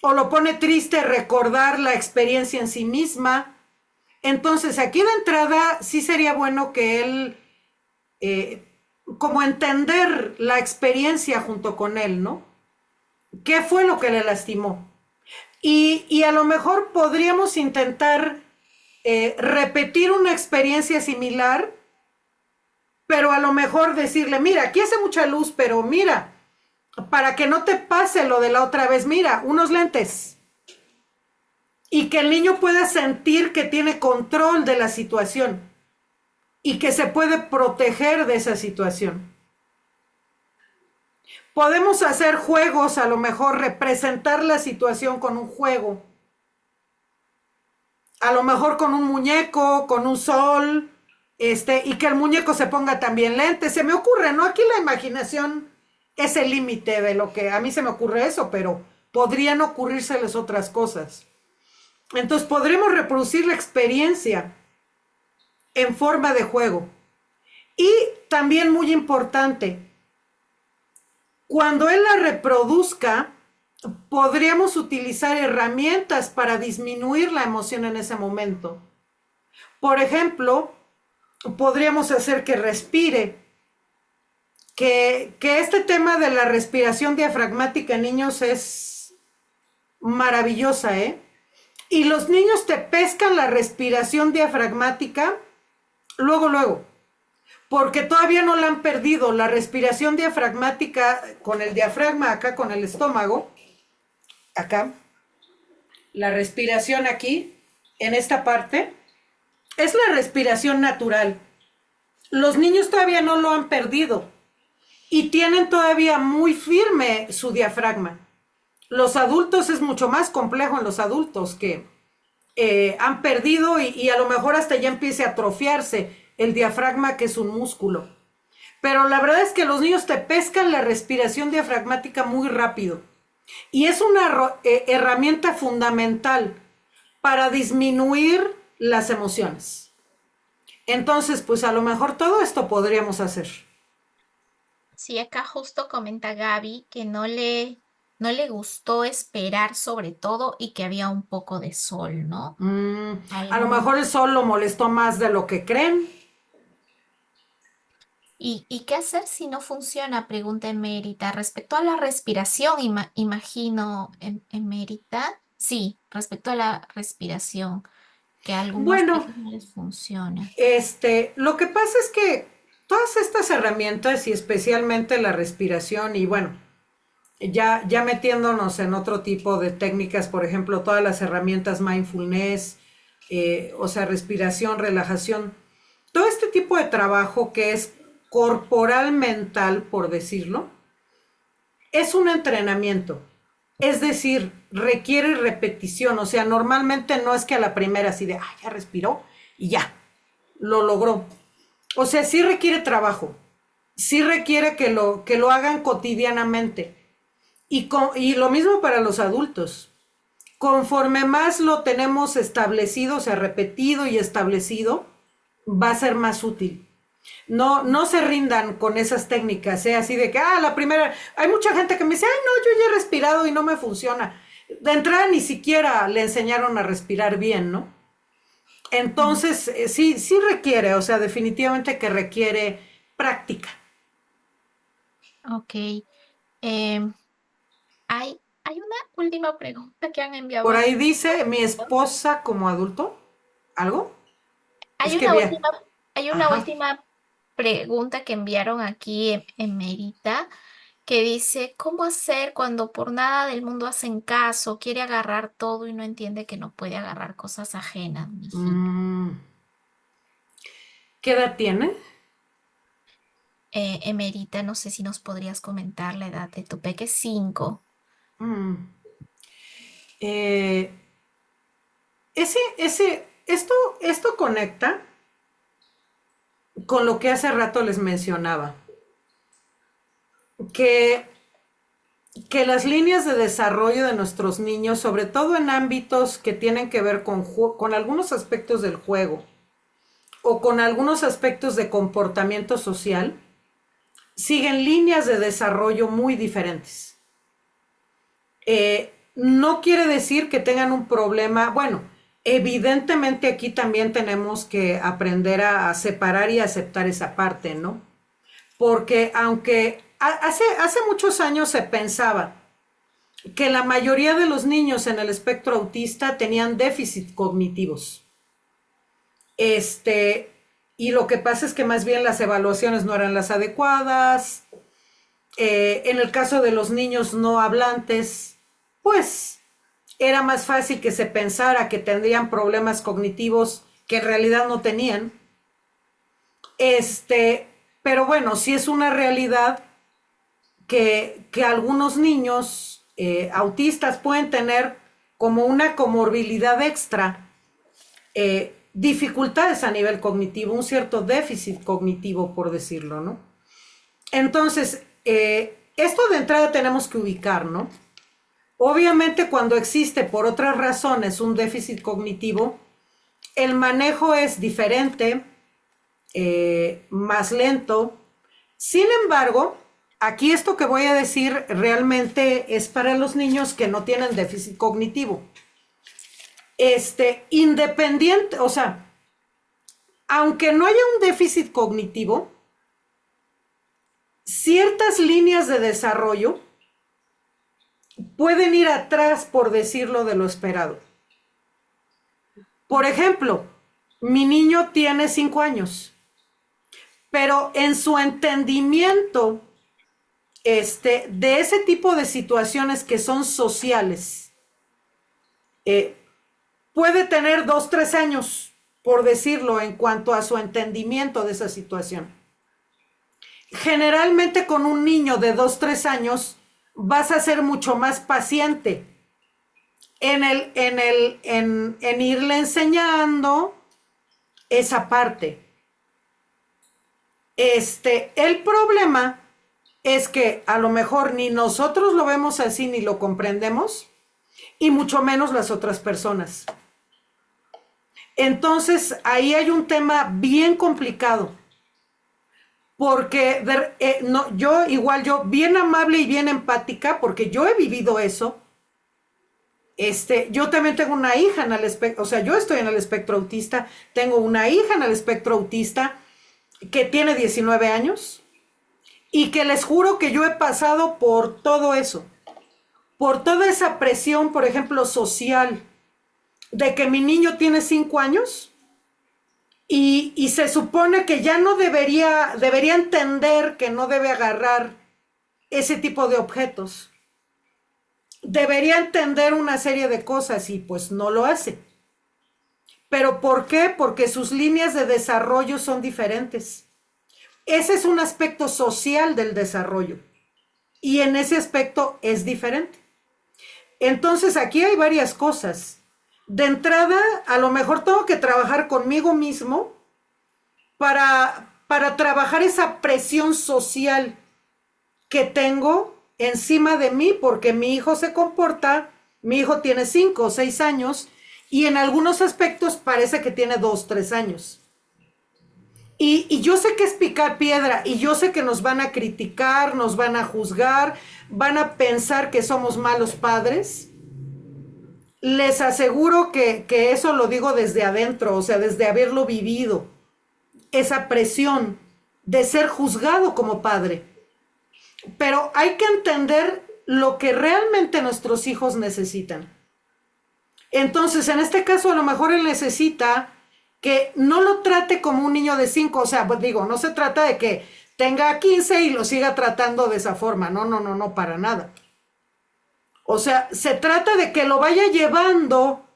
o lo pone triste recordar la experiencia en sí misma. Entonces, aquí de entrada sí sería bueno que él, eh, como entender la experiencia junto con él, ¿no? ¿Qué fue lo que le lastimó? Y a lo mejor podríamos intentar repetir una experiencia similar, pero a lo mejor decirle, mira, aquí hace mucha luz, pero mira, para que no te pase lo de la otra vez, mira, unos lentes. Y que el niño pueda sentir que tiene control de la situación y que se puede proteger de esa situación. Podemos hacer juegos, a lo mejor representar la situación con un juego. A lo mejor con un muñeco, con un sol, y que el muñeco se ponga también lentes. Se me ocurre, ¿no? Aquí la imaginación es el límite de lo que a mí se me ocurre eso, pero podrían ocurrírseles otras cosas. Entonces podremos reproducir la experiencia en forma de juego. Y también muy importante, cuando él la reproduzca, podríamos utilizar herramientas para disminuir la emoción en ese momento. Por ejemplo, podríamos hacer que respire, que este tema de la respiración diafragmática en niños es maravillosa, ¿eh? Y los niños te pescan la respiración diafragmática luego, luego, porque todavía no la han perdido. La respiración diafragmática con el diafragma acá, con el estómago, acá, la respiración aquí, en esta parte, es la respiración natural. Los niños todavía no lo han perdido y tienen todavía muy firme su diafragma. Los adultos es mucho más complejo en los adultos que han perdido y a lo mejor hasta ya empiece a atrofiarse el diafragma, que es un músculo. Pero la verdad es que los niños te pescan la respiración diafragmática muy rápido. Y es una herramienta fundamental para disminuir las emociones. Entonces, pues a lo mejor todo esto podríamos hacer. Sí, acá justo comenta Gaby que no le gustó esperar sobre todo y que había un poco de sol, ¿no? A lo Algunos. mejor el sol lo molestó más de lo que creen. Y qué hacer si no funciona? Pregunta Emérita. Respecto a la respiración, imagino, Emérita. Sí, respecto a la respiración, que a algunos Bueno, niños no les funciona. lo que pasa es que todas estas herramientas y especialmente la respiración y bueno, ya metiéndonos en otro tipo de técnicas, por ejemplo, todas las herramientas mindfulness, o sea, respiración, relajación, todo este tipo de trabajo que es corporal mental, por decirlo, es un entrenamiento. Es decir, requiere repetición, o sea, normalmente no es que a la primera así de, ya respiró y ya, lo logró. O sea, sí requiere trabajo, sí requiere que lo hagan cotidianamente. Y lo mismo para los adultos. Conforme más lo tenemos establecido, o sea, repetido y establecido, va a ser más útil. No se rindan con esas técnicas, ¿eh? Así de que, la primera, hay mucha gente que me dice, ay, no, yo ya he respirado y no me funciona. De entrada ni siquiera le enseñaron a respirar bien, ¿no? Mm. Entonces, sí requiere, o sea, definitivamente que requiere práctica. Ok. Em, hay una última pregunta que han enviado Por ahí aquí. dice mi esposa como adulto, ¿algo? Es Hay que una bien. última, hay una Ajá. última pregunta que enviaron aquí en Merita, que dice, ¿cómo hacer cuando por nada del mundo hacen caso, quiere agarrar todo y no entiende que no puede agarrar cosas ajenas, mi hijita? Mm, ¿Qué edad tiene? Emerita, no sé si nos podrías comentar la edad de tu peque, 5. Mm, eh, esto conecta con lo que hace rato les mencionaba, que, que las líneas de desarrollo de nuestros niños, sobre todo en ámbitos que tienen que ver con algunos aspectos del juego o con algunos aspectos de comportamiento social, siguen líneas de desarrollo muy diferentes. No quiere decir que tengan un problema, bueno, evidentemente aquí también tenemos que aprender a separar y aceptar esa parte, ¿no? Porque aunque hace muchos años se pensaba que la mayoría de los niños en el espectro autista tenían déficits cognitivos. Este, y lo que pasa es que más bien las evaluaciones no eran las adecuadas. En el caso de los niños no hablantes, pues era más fácil que se pensara que tendrían problemas cognitivos que en realidad no tenían. Este, pero bueno, sí es una realidad que algunos niños autistas pueden tener como una comorbilidad extra, dificultades a nivel cognitivo, un cierto déficit cognitivo, por decirlo, ¿no? Entonces, esto de entrada tenemos que ubicar, ¿no? Obviamente cuando existe por otras razones un déficit cognitivo, el manejo es diferente, más lento. Sin embargo, aquí esto que voy a decir realmente es para los niños que no tienen déficit cognitivo. Independiente, o sea, aunque no haya un déficit cognitivo, ciertas líneas de desarrollo pueden ir atrás, por decirlo, de lo esperado. Por ejemplo, mi niño tiene 5 años, pero en su entendimiento de ese tipo de situaciones que son sociales, puede tener 2, 3 años, por decirlo, en cuanto a su entendimiento de esa situación. Generalmente con un niño de 2, 3 años vas a ser mucho más paciente en irle enseñando esa parte. El problema es que a lo mejor ni nosotros lo vemos así ni lo comprendemos, y mucho menos las otras personas. Entonces ahí hay un tema bien complicado, porque no, yo bien amable y bien empática, porque yo he vivido eso. Yo también tengo una hija en el espectro, o sea, yo estoy en el espectro autista, tengo una hija en el espectro autista que tiene 19 años y que les juro que yo he pasado por todo eso, por toda esa presión, por ejemplo, social, de que mi niño tiene 5 años y se supone que ya no debería entender que no debe agarrar ese tipo de objetos. Debería entender una serie de cosas y pues no lo hace. ¿Pero por qué? Porque sus líneas de desarrollo son diferentes. Ese es un aspecto social del desarrollo y en ese aspecto es diferente. Entonces aquí hay varias cosas. De entrada, a lo mejor tengo que trabajar conmigo mismo para trabajar esa presión social que tengo encima de mí, porque mi hijo se comporta, mi hijo tiene 5 o 6 años y en algunos aspectos parece que tiene 2, 3 años. Y yo sé que es picar piedra y yo sé que nos van a criticar, nos van a juzgar, van a pensar que somos malos padres. Les aseguro que eso lo digo desde adentro, o sea, desde haberlo vivido, esa presión de ser juzgado como padre. Pero hay que entender lo que realmente nuestros hijos necesitan. Entonces, en este caso, a lo mejor él necesita que no lo trate como un niño de 5, o sea, pues digo, no se trata de que tenga 15 y lo siga tratando de esa forma, no, no, no, no, para nada. O sea, se trata de que lo vaya llevando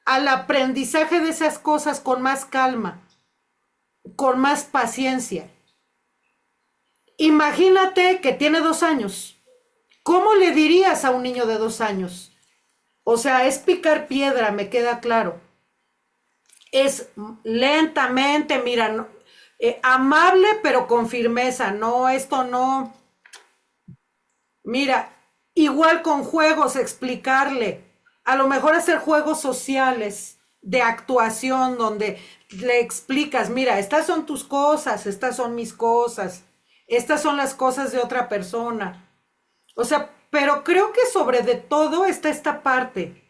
al aprendizaje de esas cosas con más calma, con más paciencia. Imagínate que tiene 2 años. ¿Cómo le dirías a un niño de 2 años? O sea, es picar piedra, me queda claro. Es lentamente, mira, no, amable pero con firmeza. No, esto no. Mira, igual con juegos, explicarle. A lo mejor hacer juegos sociales de actuación donde le explicas, mira, estas son tus cosas, estas son mis cosas, estas son las cosas de otra persona. O sea, pero creo que sobre de todo está esta parte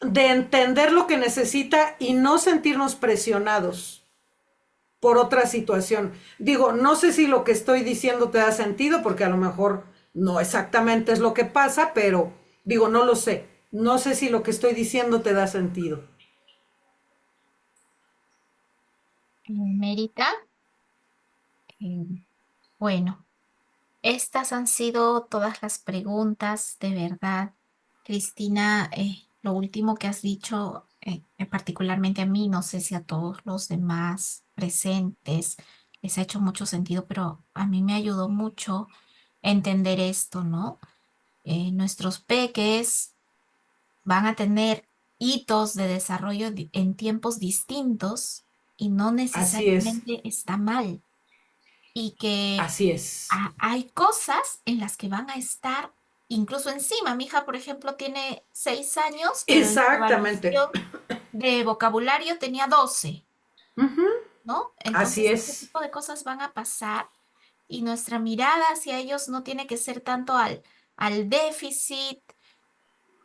de entender lo que necesita y no sentirnos presionados por otra situación. Digo, no sé si lo que estoy diciendo te da sentido, porque a lo mejor no exactamente es lo que pasa, pero digo, no lo sé. No sé si lo que estoy diciendo te da sentido. Mérita, eh, bueno, estas han sido todas las preguntas, de verdad. Cristina, lo último que has dicho, particularmente a mí, no sé si a todos los demás presentes les ha hecho mucho sentido, pero a mí me ayudó mucho entender esto, ¿no? Nuestros peques van a tener hitos de desarrollo en tiempos distintos y no Así es, necesariamente está mal. Y que así es. hay cosas en las que van a estar incluso encima. Mi hija, por ejemplo, tiene 6 años, pero en su Exactamente. evaluación de vocabulario tenía 12, Ujú, ¿no? así Entonces, este es. tipo de cosas van a pasar y nuestra mirada hacia ellos no tiene que ser tanto al déficit,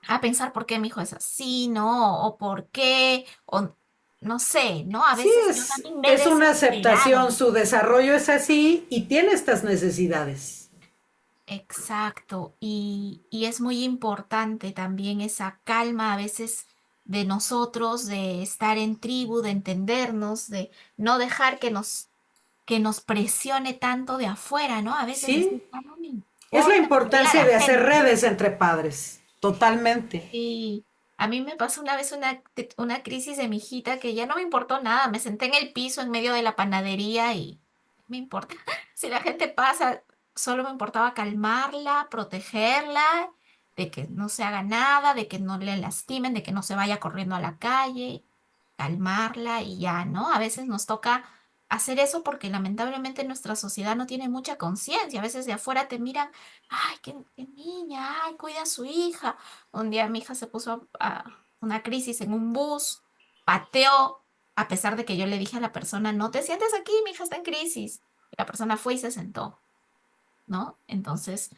a pensar por qué mi hijo es así, ¿no? O por qué, o no sé, ¿no? A Sí, veces yo también me he es una aceptación, desesperado. su desarrollo es así y tiene estas necesidades. Exacto, y es muy importante también esa calma a veces de nosotros, de estar en tribu, de entendernos, de no dejar que nos presione tanto de afuera, ¿no? A veces decir, Sí, "Ah, no me es la importa lo que diga importancia la de hacer gente". redes entre padres, totalmente. Y a mí me pasó una vez una crisis de mi hijita que ya no me importó nada. Me senté en el piso en medio de la panadería y me importa. Si la gente pasa, solo me importaba calmarla, protegerla, de que no se haga nada, de que no le lastimen, de que no se vaya corriendo a la calle, calmarla y ya, ¿no? A veces nos toca hacer eso porque lamentablemente nuestra sociedad no tiene mucha conciencia. A veces de afuera te miran, ay, qué niña, ay, cuida a su hija. Un día mi hija se puso a una crisis en un bus, pateó, a pesar de que yo le dije a la persona, no te sientes aquí, mi hija está en crisis. La persona fue y se sentó, ¿no? Entonces,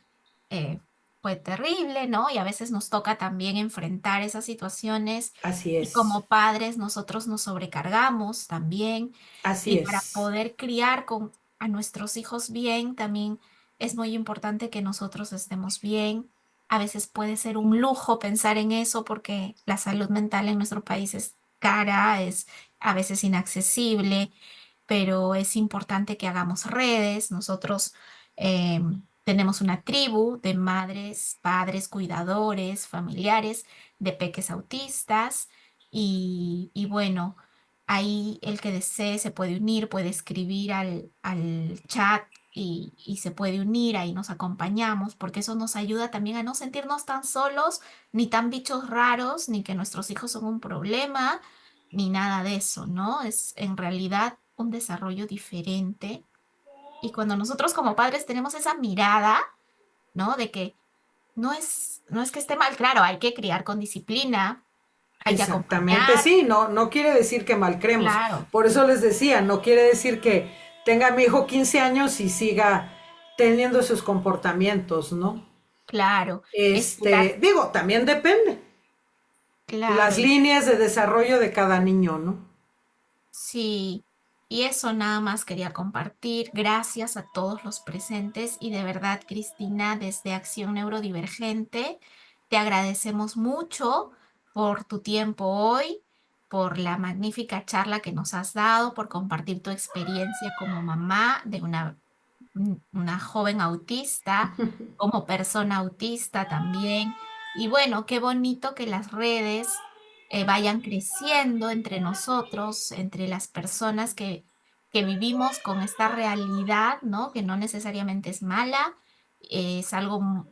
eh, fue terrible, ¿no? Y a veces nos toca también enfrentar esas situaciones Así y es, como padres nosotros nos sobrecargamos también así y para es. poder criar a nuestros hijos bien, también es muy importante que nosotros estemos bien. A veces puede ser un lujo pensar en eso porque la salud mental en nuestro país es cara, es a veces inaccesible, pero es importante que hagamos redes. Nosotros tenemos una tribu de madres, padres, cuidadores, familiares de peques autistas y bueno. Ahí el que desee se puede unir, puede escribir al chat y se puede unir, ahí nos acompañamos, porque eso nos ayuda también a no sentirnos tan solos, ni tan bichos raros, ni que nuestros hijos son un problema, ni nada de eso, ¿no? Es en realidad un desarrollo diferente. Y cuando nosotros como padres tenemos esa mirada, ¿no? De que no es que esté mal, claro, hay que criar con disciplina, hay que Exactamente, acompañar, sí, no, no quiere decir que malcremos. claro, Por eso les decía, no quiere decir que tenga a mi hijo 15 años y siga teniendo esos comportamientos, ¿no? claro, esperar. Digo, también depende. Claro, Las líneas de desarrollo de cada niño, ¿no? sí. Y eso nada más quería compartir. Gracias a todos los presentes y de verdad, Cristina, desde Acción Neurodivergente, te agradecemos mucho por tu tiempo hoy, por la magnífica charla que nos has dado, por compartir tu experiencia como mamá de una joven autista, como persona autista también. Y bueno, qué bonito que las redes vayan creciendo entre nosotros, entre las personas que vivimos con esta realidad, ¿no? Que no necesariamente es mala, es algo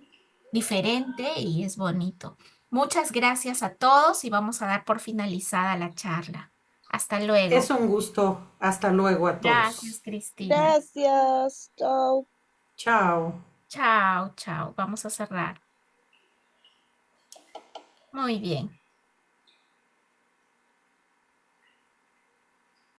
diferente y es bonito. Muchas gracias a todos y vamos a dar por finalizada la charla. Hasta Es luego. un gusto. Hasta luego a Gracias, todos. Cristina. Gracias, chao. Chao. Chao, chao. Vamos a cerrar. Muy bien.